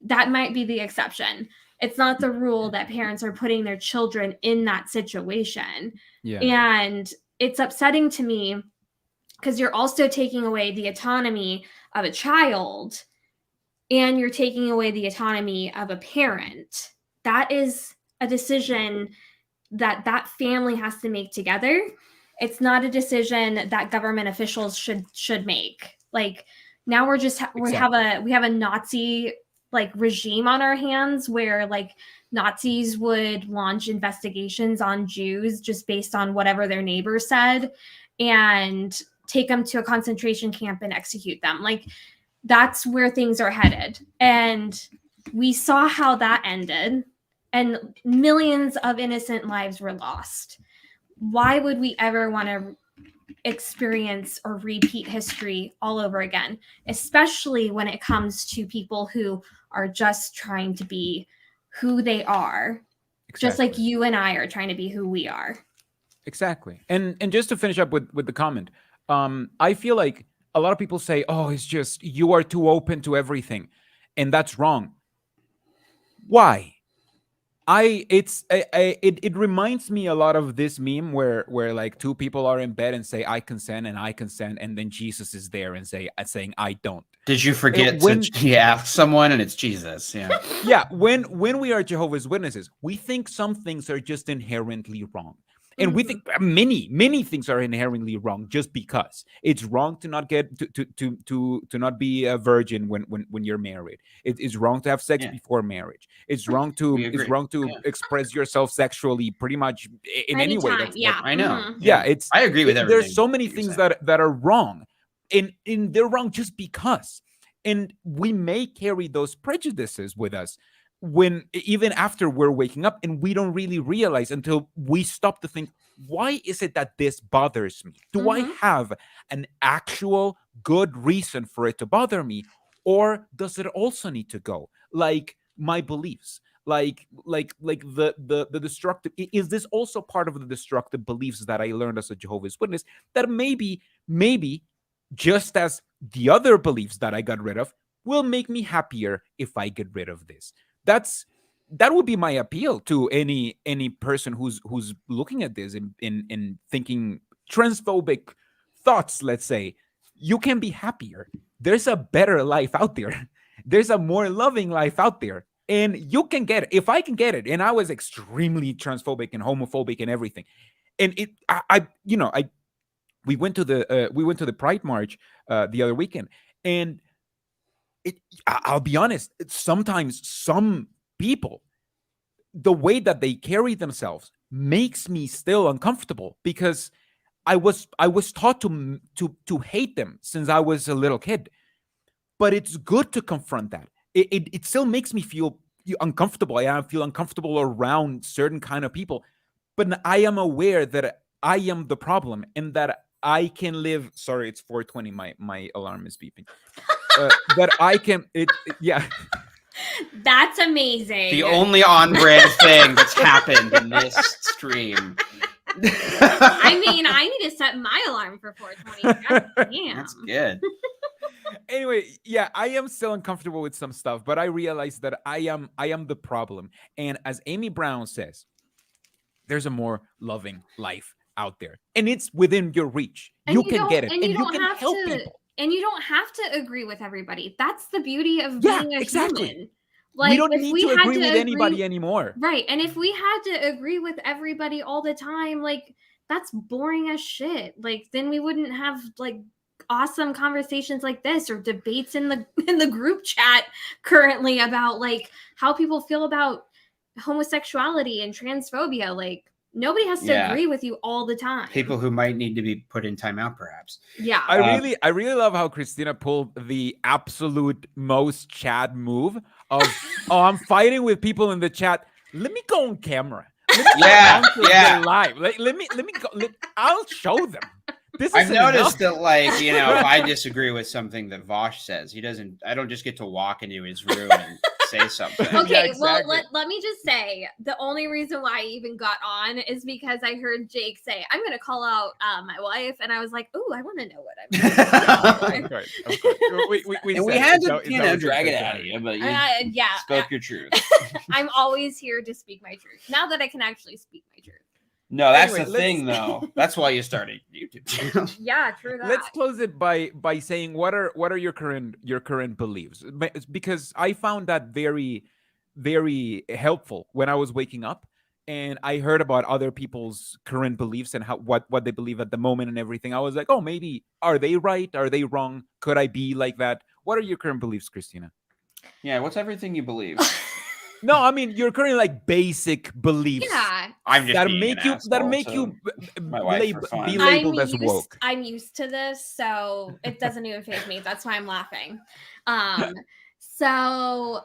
That might be the exception. It's not the rule that parents are putting their children in that situation.
Yeah.
And it's upsetting to me because you're also taking away the autonomy of a child, and you're taking away the autonomy of a parent. That is a decision that family has to make together. It's not a decision that government officials should make. Like, now we're just we have a Nazi like regime on our hands, where like Nazis would launch investigations on Jews just based on whatever their neighbors said, and take them to a concentration camp and execute them. Like, that's where things are headed. And we saw how that ended, and millions of innocent lives were lost. Why would we ever want to experience or repeat history all over again, especially when it comes to people who are just trying to be who they are, just like you and I are trying to be who we are.
Exactly. And just to finish up with the comment, I feel like a lot of people say, oh, it's just you are too open to everything, and that's wrong. Why? It reminds me a lot of this meme where like two people are in bed and say I consent, and then Jesus is there and saying I don't.
Did you forget to ask someone, and it's Jesus? Yeah.
Yeah. When we are Jehovah's Witnesses, we think some things are just inherently wrong. And we think many things are inherently wrong just because it's wrong to not get to not be a virgin when you're married. It's wrong to have sex before marriage. It's wrong to express yourself sexually pretty much in any way.
I know.
Yeah,
I agree with everything.
There's so many things that are wrong, and they're wrong just because. And we may carry those prejudices with us when even after we're waking up, and we don't really realize until we stop to think, why is it that this bothers me? Do I have an actual good reason for it to bother me, or does it also need to go? Like my beliefs, like the destructive, is this also part of the destructive beliefs that I learned as a Jehovah's Witness, that maybe just as the other beliefs that I got rid of will make me happier if I get rid of this? That would be my appeal to any person who's looking at this in thinking transphobic thoughts. Let's say, you can be happier. There's a better life out there. There's a more loving life out there, and you can get it. If I can get it, and I was extremely transphobic and homophobic and everything, and we went to the Pride March the other weekend, and I'll be honest, sometimes some people, the way that they carry themselves makes me still uncomfortable, because I was taught to hate them since I was a little kid. But it's good to confront that. It still makes me feel uncomfortable. I feel uncomfortable around certain kind of people, but I am aware that I am the problem, and that I can live. Sorry, it's 4:20. My alarm is beeping. That I can. Yeah.
That's amazing.
The only on-brand thing that's happened in this stream.
I mean, I need to set my alarm for 4:20. Damn.
That's good.
Anyway, yeah, I am still uncomfortable with some stuff, but I realize that I am the problem. And as Amy Brown says, there's a more loving life out there, and it's within your reach. You can get it, and you can help people.
And you don't have to agree with everybody. That's the beauty of being a human. Like,
we don't need to agree with anybody anymore.
Right. And if we had to agree with everybody all the time, like, that's boring as shit. Like, then we wouldn't have like awesome conversations like this, or debates in the group chat currently about like how people feel about homosexuality and transphobia. Like, Nobody has to
Yeah.
agree with you all the time.
People who might need to be put in timeout, perhaps.
Yeah.
I really love how Christina pulled the absolute most Chad move of, oh, I'm fighting with people in the chat. Let me go on camera. Let me
Yeah,
go onto
yeah.
the live. Let me go. I'll show them. This
I've
is
noticed that, like, you know, if I disagree with something that Vosh says, I don't just get to walk into his room and say something.
Okay,
Yeah,
well,
exactly.
let me just say, the only reason why I even got on is because I heard Jake say, I'm going to call out my wife. And I was like, oh, I want to know what I'm
Of course, of course. We
And we
said
had
it's
to,
al- it's
you know,
always
drag it
intentional.
out of you, but you
Yeah.
spoke your truth.
I'm always here to speak my truth. Now that I can actually speak my truth.
No, that's
Anyway,
the thing, though. That's why you started YouTube channel.
Yeah, true that.
Let's close it by saying what are your current beliefs, because I found that very helpful when I was waking up and I heard about other people's current beliefs and what they believe at the moment and everything. I was like, oh, maybe are they right? Are they wrong? Could I be like that? What are your current beliefs, Christina?
Yeah, what's everything you believe?
No, I mean your current like basic beliefs.
Yeah.
I'm just
that
being
make
an
you
asshole to my wife for fun.
be labeled as woke.
I'm used to this, so it doesn't even faze me. That's why I'm laughing. So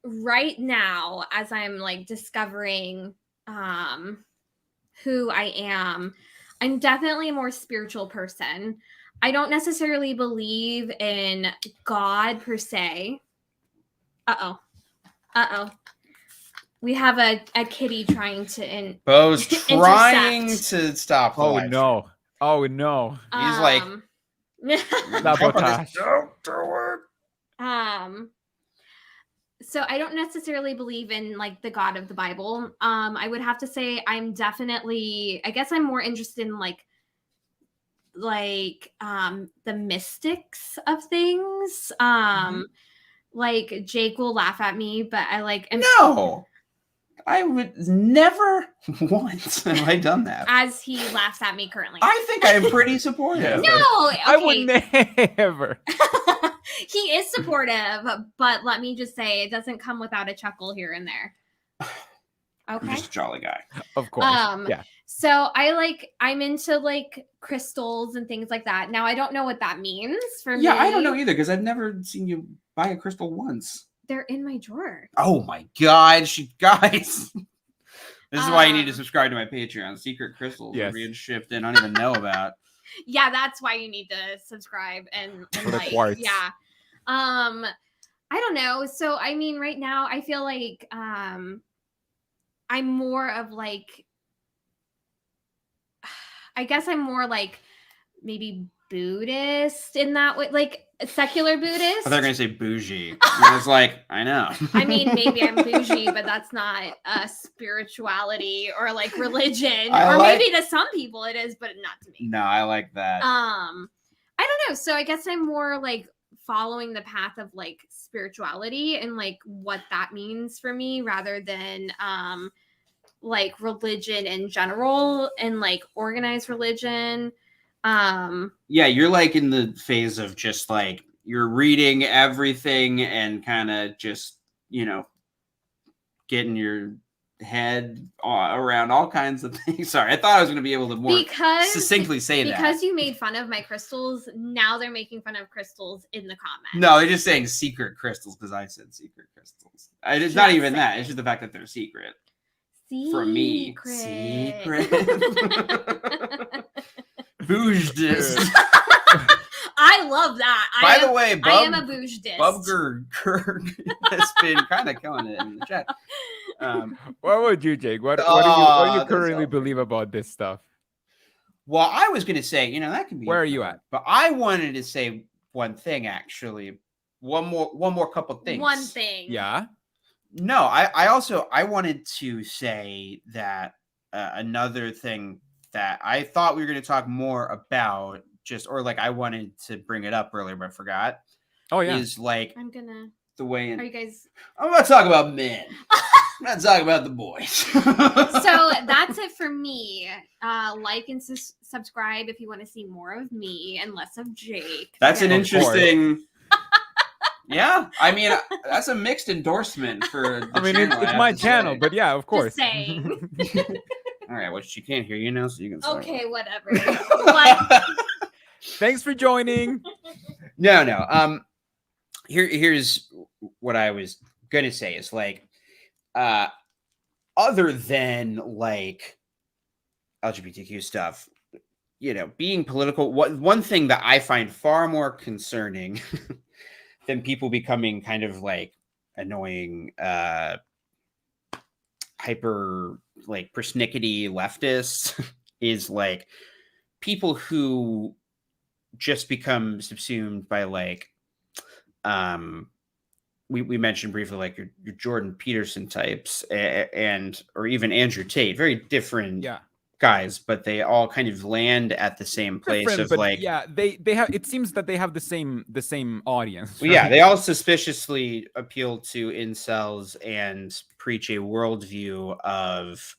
right now, as I'm like discovering who I am, I'm definitely a more spiritual person. I don't necessarily believe in God per se. Uh-oh. We have a kitty trying to
Bo's trying
intercept.
to stop the
Oh
live
no. Oh no.
He's like,
like
Sabotage.
Don't do it.
So I don't necessarily believe in like the God of the Bible. I would have to say I'm definitely, I guess I'm more interested in like the mystics of things. Like Jake will laugh at me, but I like
No, I would never once have I done that.
as he laughs at me currently.
I think I am pretty supportive.
No, okay.
I would never.
He is supportive, but let me just say it doesn't come without a chuckle here and there.
I'm
Okay.
just a jolly guy.
Of course. Yeah.
So I'm into like crystals and things like that. Now I don't know what that means for me.
Yeah, I don't know either because I've never seen you buy a crystal once.
They're in my drawer.
Oh my god, guys. This is why you need to subscribe to my Patreon. Secret crystals are being shipped in. I don't even know about.
Yeah, that's why you need to subscribe and
For the
like,
quartz.
yeah. I don't know. So I mean, right now I feel like I'm more of like, I guess I'm more like maybe Buddhist in that way, like a secular Buddhist.
They're gonna say bougie. I was like, I know.
I mean, maybe I'm bougie, but that's not a spirituality or like religion. Maybe to some people it is, but not to me.
No, I like that.
I don't know. So I guess I'm more like following the path of like spirituality and like what that means for me rather than like religion in general and like organized religion.
Yeah, you're like in the phase of just like you're reading everything and kind of just, you know, getting your head around all kinds of things. Sorry, I thought I was going to be able to more succinctly say that.
Because you made fun of my crystals, now they're making fun of crystals in the comments.
No, they're just saying secret crystals because I said secret crystals. It's not even that. It's just the fact that they're secret. From me. Secret. Bougedist.
I love that.
By the way,
I am a bougedist.
Bubger has been kind of killing it in the chat.
What would you, Jake? What do you currently believe about this stuff?
Well, I was going to say, you know, that can be.
Where are you at?
But I wanted to say one thing, actually. One more couple things.
One thing.
Yeah.
No, I wanted to say that another thing that I thought we were going to talk more about, I wanted to bring it up earlier, but I forgot.
Oh yeah.
Is like the way.
Are you guys?
I'm going to talk about men. I'm not talking about the boys.
So that's it for me. Like and subscribe if you want to see more of me and less of Jake.
That's an interesting. Yeah, I mean that's a mixed endorsement for.
I mean, it's my channel, but yeah, of course.
Just saying.
All right, well, she can't hear you now, so you can say
Okay, whatever. What?
Thanks for joining.
No. Here's what I was gonna say is like, other than like LGBTQ stuff, being political. One thing that I find far more concerning than people becoming kind of like annoying, hyper like persnickety leftists is like people who just become subsumed by like we mentioned briefly like your Jordan Peterson types and or even Andrew Tate, very different
Yeah.
guys, but they all kind of land at the same place
Different,
of
but
like,
yeah, they have. It seems that they have the same audience.
well, yeah,
right?
they all suspiciously appeal to incels and preach a worldview of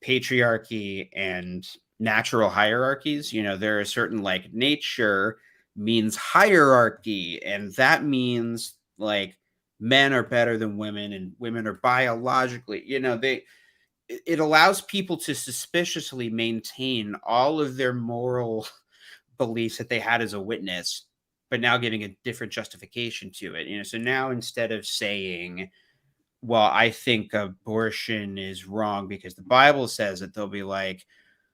patriarchy and natural hierarchies. There are certain like nature means hierarchy, and that means like men are better than women and women are biologically, it allows people to suspiciously maintain all of their moral beliefs that they had as a witness, but now giving a different justification to it. So now instead of saying, well, I think abortion is wrong because the Bible says it, they'll be like,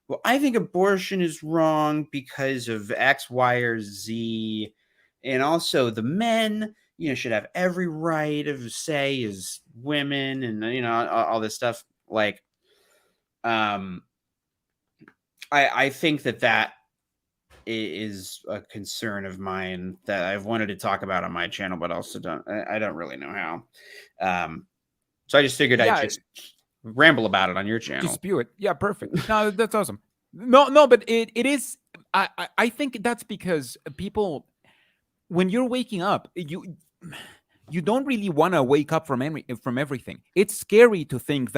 well, I think abortion is wrong because of X, Y, or Z. And also the men, should have every right of say as women and, all this stuff. Like, I think that is a concern of mine that I've wanted to talk about on my channel, but also I don't really know how. So I just figured I'd
Yeah.
just ramble about it on your channel.
Just spew it. Yeah, perfect. No, that's awesome. No, but it is. I think that's because people, when you're waking up, you don't really want to wake up from everything. It's scary to think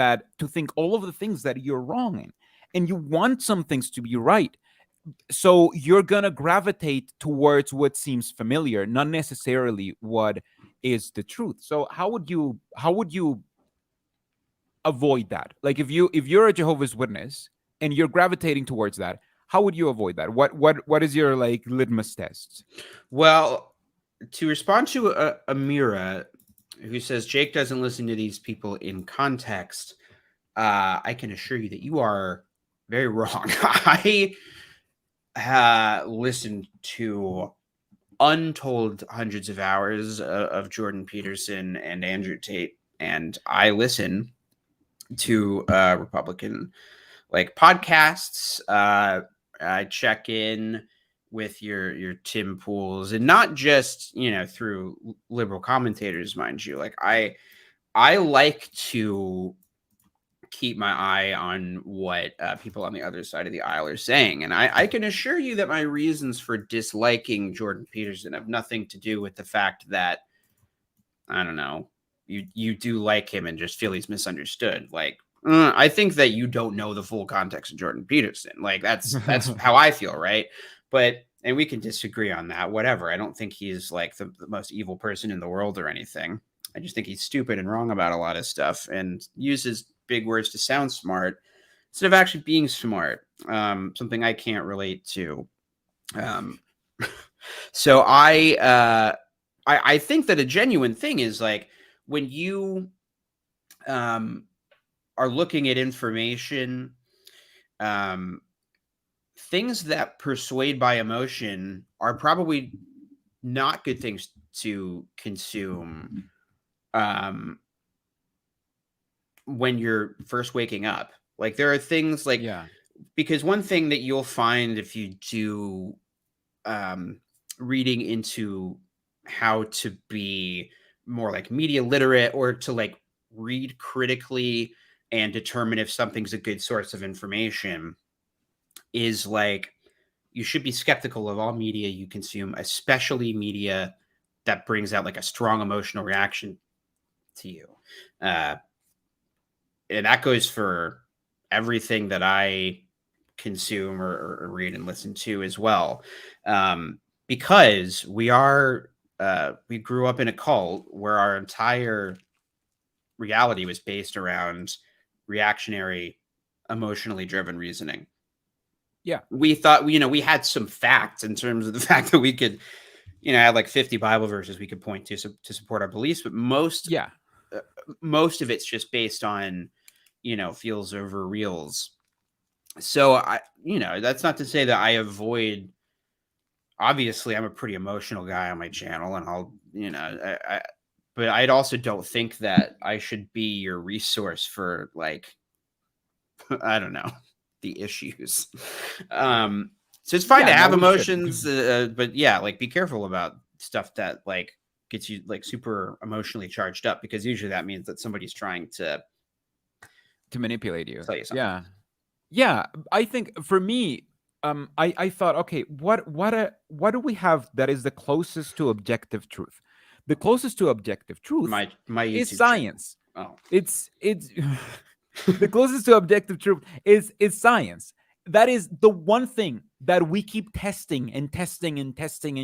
all of the things that you're wrong in, and you want some things to be right. So you're gonna gravitate towards what seems familiar, not necessarily what is the truth. So how would you avoid that? Like if you're a Jehovah's Witness and you're gravitating towards that, how would you avoid that? What is your like litmus test?
Well, to respond to Amira, who says Jake doesn't listen to these people in context, I can assure you that you are very wrong. I listened to untold hundreds of hours of Jordan Peterson and Andrew Tate, and I listen to Republican like podcasts. I check in with your Tim Pools, and not just through liberal commentators, mind you. Like I like to keep my eye on what people on the other side of the aisle are saying, and I can assure you that my reasons for disliking Jordan Peterson have nothing to do with the fact that I don't know, you do like him and just feel he's misunderstood. Like I think that you don't know the full context of Jordan Peterson. Like that's how I feel, right? And we can disagree on that, whatever. I don't think he's like the most evil person in the world or anything. I just think he's stupid and wrong about a lot of stuff and uses big words to sound smart instead of actually being smart. Something I can't relate to. So I think that a genuine thing is like when you are looking at information, things that persuade by emotion are probably not good things to consume when you're first waking up. Like there are things like,
Yeah.
because one thing that you'll find if you do reading into how to be more like media literate or to like read critically and determine if something's a good source of information is like you should be skeptical of all media you consume, especially media that brings out like a strong emotional reaction to you. And that goes for everything that I consume or read and listen to as well. Because we grew up in a cult where our entire reality was based around reactionary emotionally driven reasoning.
Yeah.
We thought, we had some facts in terms of the fact that we could, have like 50 Bible verses we could point to support our beliefs, but most of it's just based on, feels over reals. So that's not to say that I avoid, obviously I'm a pretty emotional guy on my channel, and I'll, but I also don't think that I should be your resource for, like, I don't know, the issues. So it's fine to have emotions, but yeah, like, be careful about stuff that, like, gets you, like, super emotionally charged up, because usually that means that somebody's trying to
manipulate you.
Tell you something.
Yeah. I think for me, I thought, okay, what do we have that is the closest to objective truth? The closest to objective truth
My YouTube
is science.
Channel. Oh,
it's the closest to objective truth is science. That is the one thing that we keep testing and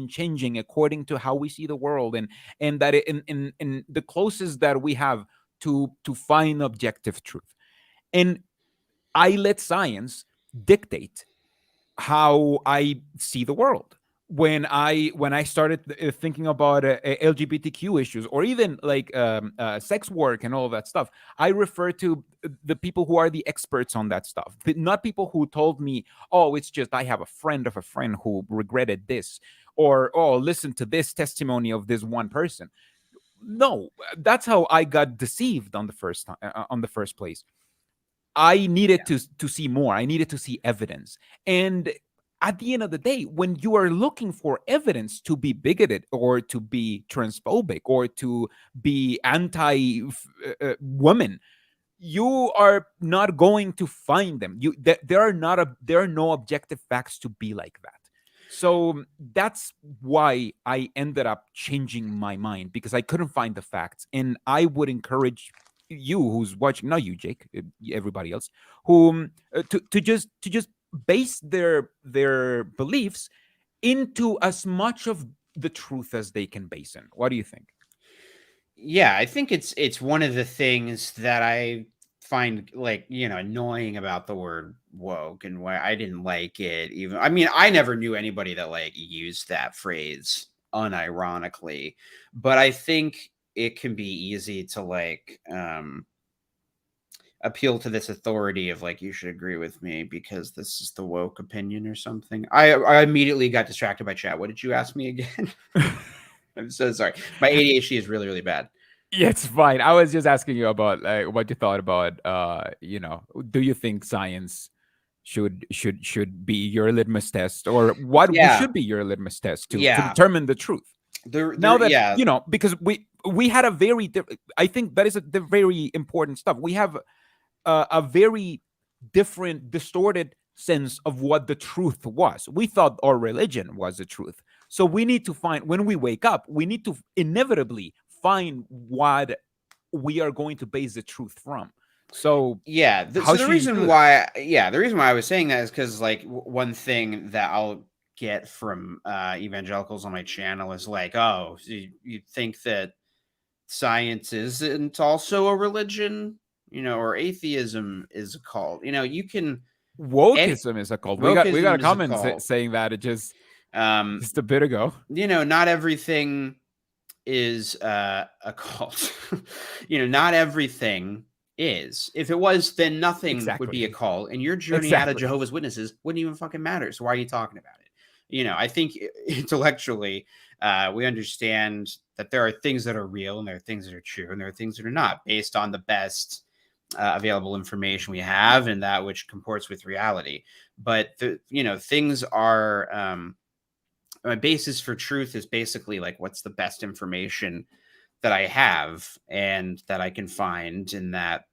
changing according to how we see the world, and that in the closest that we have to find objective truth. And I let science dictate how I see the world. When I started thinking about LGBTQ issues, or even like sex work and all of that stuff, I refer to the people who are the experts on that stuff, not people who told me, oh, it's just I have a friend of a friend who regretted this, or, oh, listen to this testimony of this one person. No, that's how I got deceived on the first place. I needed to see more. I needed to see evidence. And at the end of the day, when you are looking for evidence to be bigoted, or to be transphobic, or to be anti-woman, you are not going to find them. There are no objective facts to be like that. So that's why I ended up changing my mind, because I couldn't find the facts. And I would encourage you who's watching, not you, Jake, everybody else, who to just base their beliefs into as much of the truth as they can base in. What do you think?
Yeah, I think it's one of the things that I find, like, annoying about the word woke, and why I didn't like it. Even, I mean, I never knew anybody that, like, used that phrase unironically, but I think it can be easy to, like, appeal to this authority of, like, you should agree with me because this is the woke opinion or something. I immediately got distracted by chat. What did you ask me again? I'm so sorry. My ADHD is really, really bad.
Yeah, it's fine. I was just asking you about, like, what you thought about, do you think science should be your litmus test, or what should be your litmus test to determine the truth? Now that, because we had a very, I think that is the very important stuff. We have a very different, distorted sense of what the truth was. We thought our religion was the truth. So we need to find, when we wake up, we need to inevitably find what we are going to base the truth from. So
the reason why I was saying that is because, like, one thing that I'll get from evangelicals on my channel is like, oh, so you think that science isn't also a religion, or atheism is a cult. You can
wokeism is a cult. We got a comment saying that it just a bit ago.
Not everything is a cult. Not everything is. If it was, then nothing would be a cult, and your journey out of Jehovah's Witnesses wouldn't even fucking matter. So why are you talking about it? I think intellectually we understand that there are things that are real, and there are things that are true, and there are things that are not, based on the best available information we have, and that which comports with reality. But things are my basis for truth is basically, like, what's the best information that I have and that I can find, and that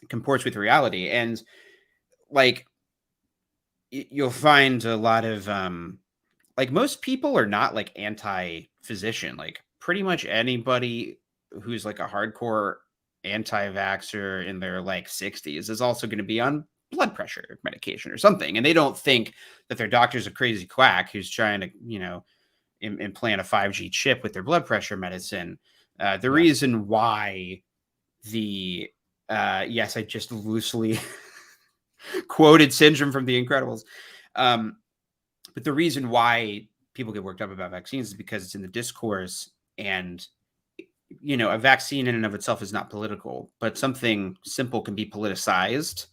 comports with reality. And, like, you'll find a lot of like, most people are not, like, anti-physician. Like, pretty much anybody who's, like, a hardcore anti-vaxxer in their, like, 60s is also going to be on blood pressure medication or something, and they don't think that their doctor's a crazy quack who's trying to implant a 5G chip with their blood pressure medicine. The reason why the yes, I just loosely quoted syndrome from The Incredibles. But the reason why people get worked up about vaccines is because it's in the discourse, and a vaccine in and of itself is not political, but something simple can be politicized,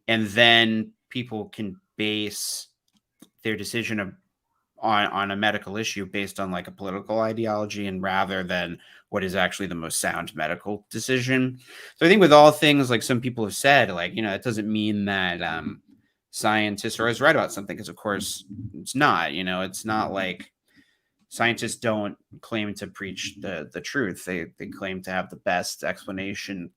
and then people can base their decision on a medical issue based on like a political ideology, and rather than what is actually the most sound medical decision. So I think with all things, like some people have said, like, it doesn't mean that scientists are always right about something, because of course it's not. It's not like scientists don't claim to preach the truth. They claim to have the best explanation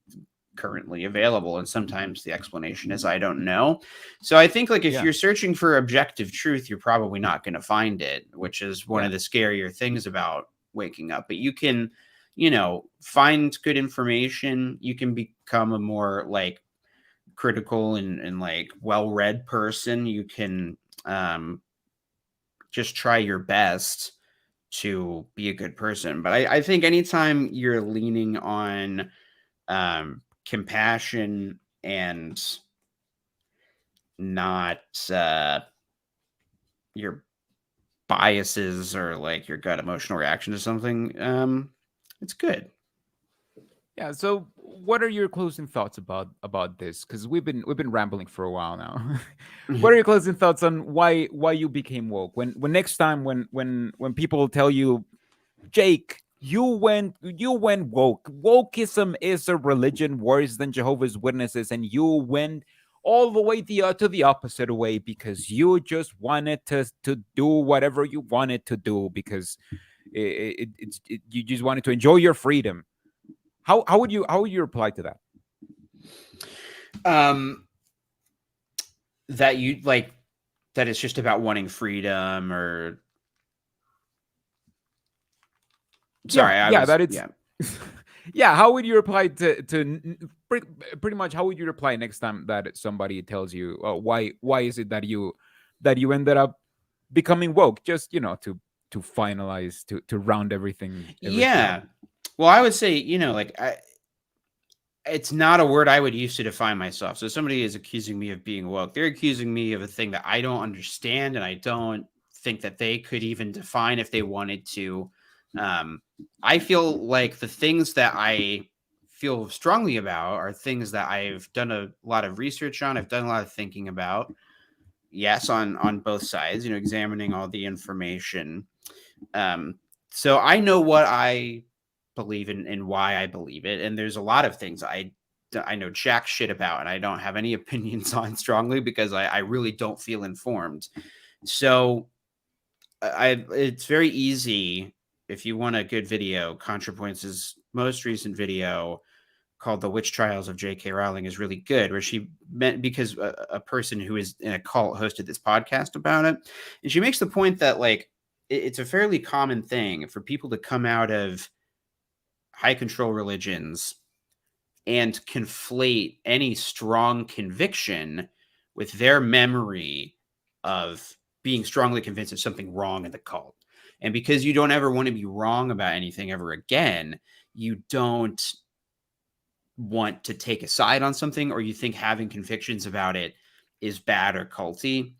currently available, and sometimes the explanation is I don't know. So I think like if you're searching for objective truth, you're probably not going to find it, which is one of the scarier things about waking up. But you can find good information. You can become a more like critical and like well-read person. You can just try your best to be a good person. But I think anytime you're leaning on compassion and not your biases or like your gut emotional reaction to something, it's good.
Yeah. So, what are your closing thoughts about this? Because we've been rambling for a while now. What are your closing thoughts on why you became woke? When next time when people tell you, Jake, you went woke. Wokeism is a religion worse than Jehovah's Witnesses, and you went all the way to the opposite way because you just wanted to do whatever you wanted to do because you just wanted to enjoy your freedom. How would you reply to that?
That you like that it's just about wanting freedom, or sorry,
yeah. How would you reply to pretty much? How would you reply next time that somebody tells you, oh, why is it that you ended up becoming woke? Just to finalize, to round everything
yeah
up.
Well, I would say, it's not a word I would use to define myself. So somebody is accusing me of being woke. They're accusing me of a thing that I don't understand, and I don't think that they could even define if they wanted to. I feel like the things that I feel strongly about are things that I've done a lot of research on. I've done a lot of thinking about. Yes, on both sides, examining all the information. So I know what I believe in and why I believe it. And there's a lot of things I know jack shit about, and I don't have any opinions on strongly because I really don't feel informed. So it's very easy. If you want a good video, ContraPoints' most recent video called The Witch Trials of J.K. Rowling is really good, where she meant, because a person who is in a cult hosted this podcast about it. And she makes the point that like, it's a fairly common thing for people to come out of high control religions and conflate any strong conviction with their memory of being strongly convinced of something wrong in the cult. And because you don't ever want to be wrong about anything ever again, you don't want to take a side on something, or you think having convictions about it is bad or culty.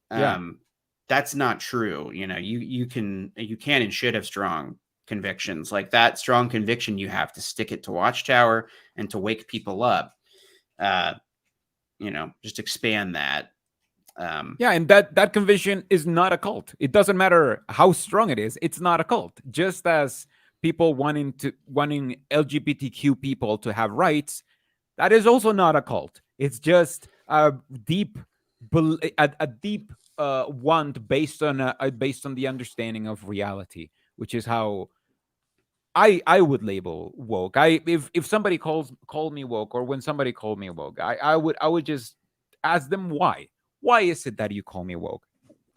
That's not true. You can and should have strong convictions. Like that strong conviction, you have to stick it to Watchtower and to wake people up. Just expand that.
And that conviction is not a cult. It doesn't matter how strong it is. It's not a cult. Just as people wanting LGBTQ people to have rights, that is also not a cult. It's just a deep want based on the understanding of reality, which is how I would label woke. If somebody called me woke, or when somebody called me woke, I would just ask them why. Why is it that you call me woke?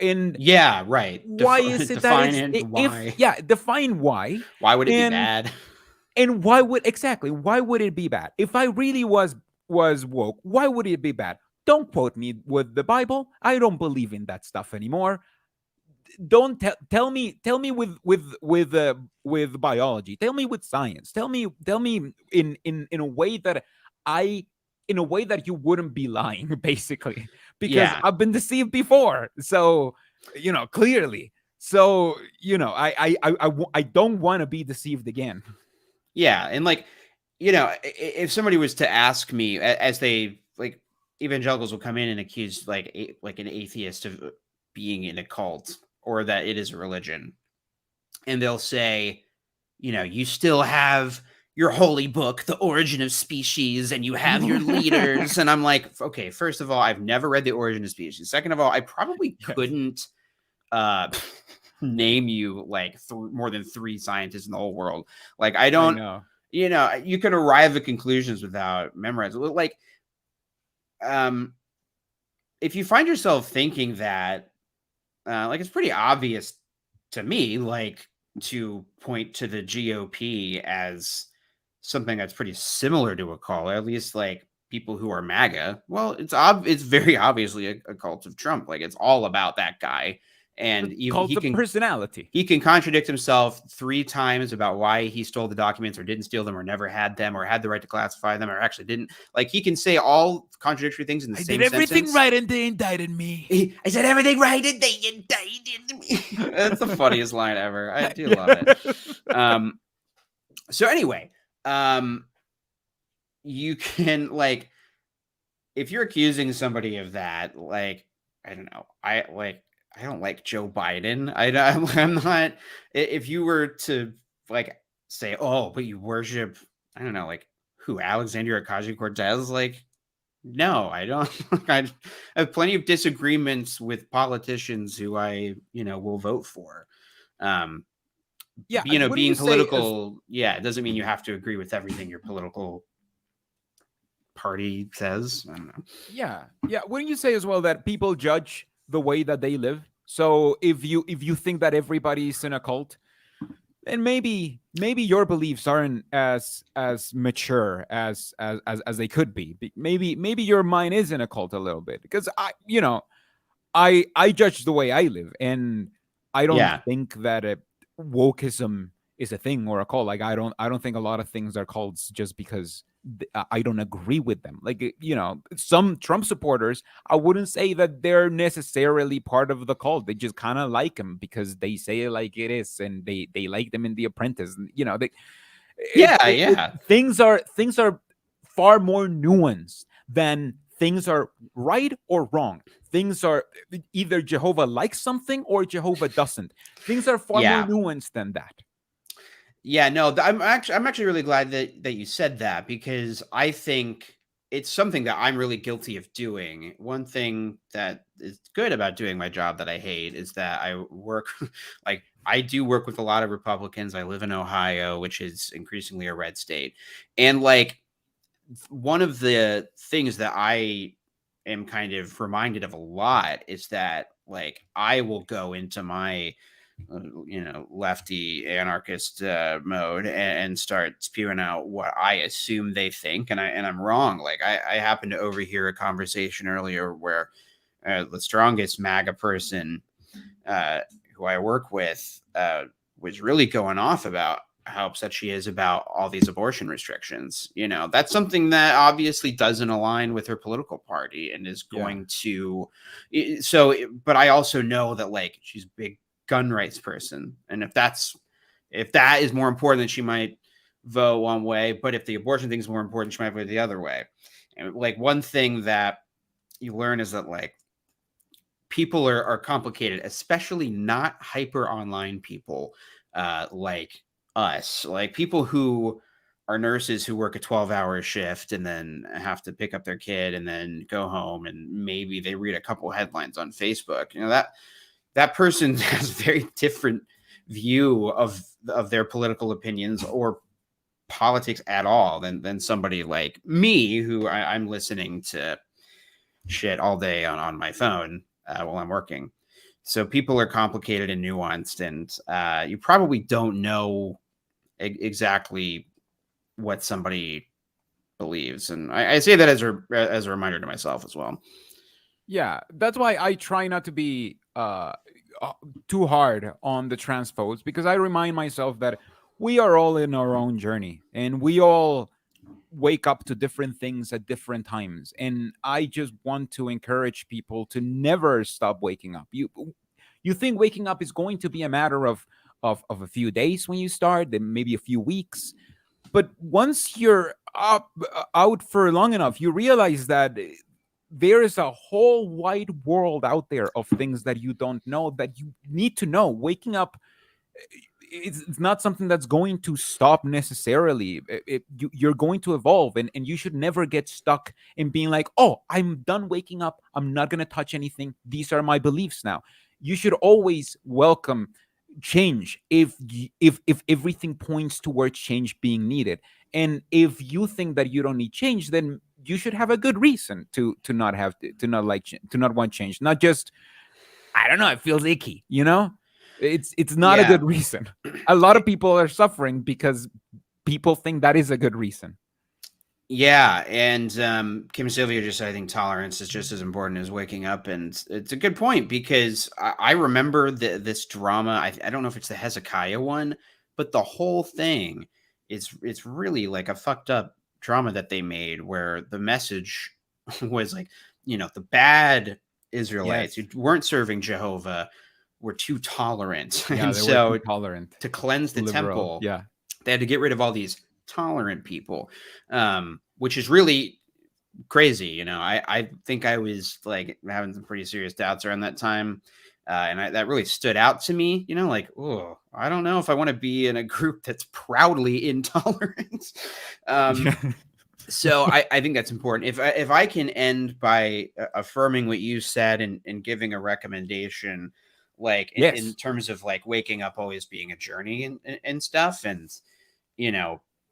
And
yeah, right.
Why is it
define
that
it? Why?
Define why.
Why would it be bad?
And why would it be bad? If I really was woke, why would it be bad? Don't quote me with the Bible. I don't believe in that stuff anymore. Don't tell me with biology. Tell me with science. Tell me in a way that you wouldn't be lying, basically. because I've been deceived before. So, clearly. So, I don't want to be deceived again.
Yeah. And like, if somebody was to ask me, as they like, evangelicals will come in and accuse like an atheist of being in a cult or that it is a religion, and they'll say, you still have your holy book, The Origin of Species, and you have your leaders. And I'm like, okay, first of all, I've never read The Origin of Species. Second of all, I probably couldn't name you like more than 3 scientists in the whole world. Like, I don't know. You can arrive at conclusions without memorizing. Like, if you find yourself thinking that, like, it's pretty obvious to me, like, to point to the GOP as something that's pretty similar to a cult, at least like people who are MAGA. Well, it's very obviously a cult of Trump. Like, it's all about that guy. And he can
personality.
He can contradict himself 3 times about why he stole the documents or didn't steal them or never had them or had the right to classify them or actually didn't. Like, he can say all contradictory things in the same sentence.
I did everything right and they indicted me.
I said everything right and they indicted me. That's the funniest line ever. I do love it. So anyway, you can, like, if you're accusing somebody of that, like, I don't know, I don't like Joe Biden. I'm not. If you were to like say, oh, but you worship, I don't know, like who, Alexandria Ocasio-Cortez? Like, no, I don't. I have plenty of disagreements with politicians who I, will vote for. Being political, it doesn't mean you have to agree with everything your political party says. I don't know.
Yeah. Wouldn't you say as well that people judge the way that they live? So if you think that everybody's in a cult, then maybe your beliefs aren't as mature as they could be. Maybe your mind is in a cult a little bit, because I judge the way I live, and I don't think that wokeism is a thing or a cult. Like, I don't think a lot of things are cults just because I don't agree with them. Like, some Trump supporters, I wouldn't say that they're necessarily part of the cult. They just kind of like him because they say it like it is, and they like them in The Apprentice. Things are far more nuanced than things are right or wrong. Things are either Jehovah likes something or Jehovah doesn't. Things are far more nuanced than that.
Yeah, no, I'm actually really glad that you said that, because I think it's something that I'm really guilty of doing. One thing that is good about doing my job that I hate is that I work like, I do work with a lot of Republicans. I live in Ohio, which is increasingly a red state. And like, one of the things that I am kind of reminded of a lot is that, like, I will go into my lefty anarchist mode and start spewing out what I assume they think, and I'm wrong. Like, I happened to overhear a conversation earlier where the strongest MAGA person who I work with was really going off about how upset she is about all these abortion restrictions. That's something that obviously doesn't align with her political party and is going to. So, but I also know that, like, she's a big gun rights person, and if that is more important, then she might vote one way. But if the abortion thing is more important, she might vote the other way. And like, one thing that you learn is that, like, people are complicated, especially not hyper online people like us, like people who are nurses who work a 12-hour shift and then have to pick up their kid and then go home, and maybe they read a couple headlines on Facebook. That person has a very different view of their political opinions or politics at all than somebody like me, who I'm listening to shit all day on my phone while I'm working. So people are complicated and nuanced, and you probably don't know exactly what somebody believes. And I say that as a reminder to myself as well.
Yeah, that's why I try not to be too hard on the transphobes, because I remind myself that we are all in our own journey, and we all wake up to different things at different times, and I just want to encourage people to never stop waking up. You think waking up is going to be a matter of a few days when you start, then maybe a few weeks, but once you're out for long enough, you realize that there is a whole wide world out there of things that you don't know, that you need to know. Waking up, it's not something that's going to stop necessarily. You're going to evolve, and you should never get stuck in being like, oh, I'm done waking up, I'm not going to touch anything, these are my beliefs now. You should always welcome change if everything points towards change being needed. And if you think that you don't need change, then you should have a good reason to not want change, not just, I don't know, it feels icky, it's not a good reason. A lot of people are suffering because people think that is a good reason.
Yeah, and Kim Sylvia just said, I think tolerance is just as important as waking up, and it's a good point, because I remember this drama. I don't know if it's the Hezekiah one, but the whole thing it's really like a fucked up drama that they made, where the message was like, the bad Israelites who weren't serving Jehovah were too tolerant, and so
tolerant
to cleanse the temple, they had to get rid of all these tolerant people, which is really crazy. I think I was like having some pretty serious doubts around that time, and that really stood out to me. Like, oh, I don't know if I want to be in a group that's proudly intolerant. So I think that's important. If I can end by affirming what you said and giving a recommendation, like in terms of like waking up always being a journey and stuff, and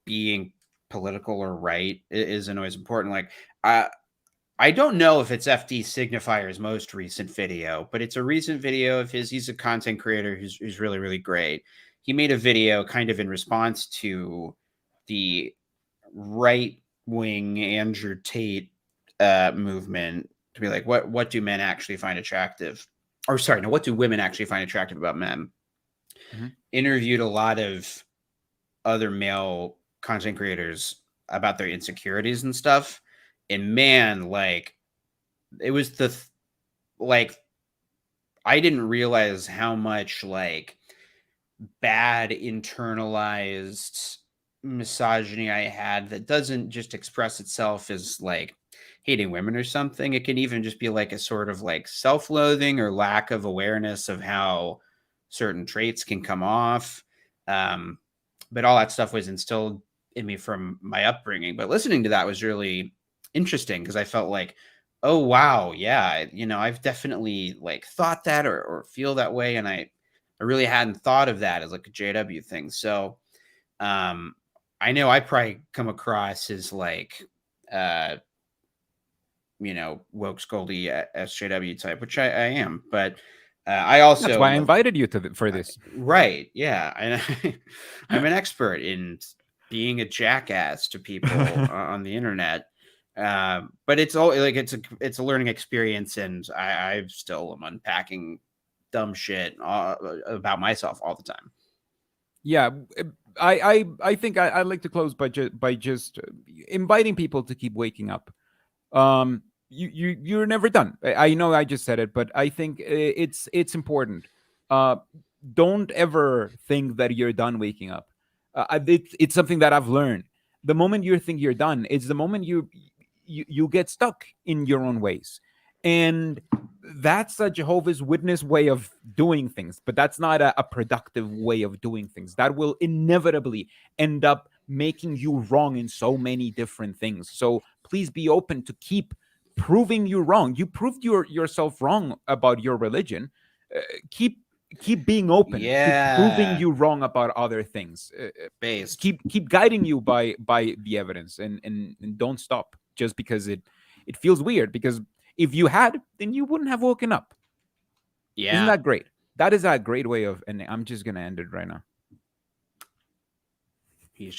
being political or right isn't always important. Like, I don't know if it's FD Signifier's most recent video, but it's a recent video of his. He's a content creator who's really, really great. He made a video kind of in response to the right-wing Andrew Tate movement, to be like, what do men actually find attractive? Or sorry, no, what do women actually find attractive about men? Mm-hmm. Interviewed a lot of other male content creators about their insecurities and stuff, and man, like, it was I didn't realize how much like bad internalized misogyny I had that doesn't just express itself as like hating women or something. It can even just be like a sort of like self-loathing or lack of awareness of how certain traits can come off. But all that stuff was instilled in me from my upbringing. But listening to that was really interesting, because I felt like, oh, wow, yeah, I've definitely like thought that or feel that way. And I really hadn't thought of that as like a JW thing. So I know I probably come across as like, woke scoldy SJW type, which I am. But I also,
that's why I invited you for this.
Right. Yeah. And I'm an expert in being a jackass to people on the internet. But it's all like, it's a learning experience. And I still am unpacking dumb shit about myself all the time.
Yeah. I think I'd like to close by just inviting people to keep waking up. You're never done. I know I just said it, but I think it's important. Don't ever think that you're done waking up. It's something that I've learned. The moment you think you're done, it's the moment you get stuck in your own ways. And that's a Jehovah's Witness way of doing things, but that's not a productive way of doing things. That will inevitably end up making you wrong in so many different things. So please be open to keep proving you wrong. You proved yourself wrong about your religion. Keep being open.
Yeah.
Keep proving you wrong about other things. Keep guiding you by the evidence, and don't stop just because it feels weird. Because if you had, then you wouldn't have woken up.
Yeah.
Isn't that great? That is a great way of, and I'm just gonna end it right now.
He's just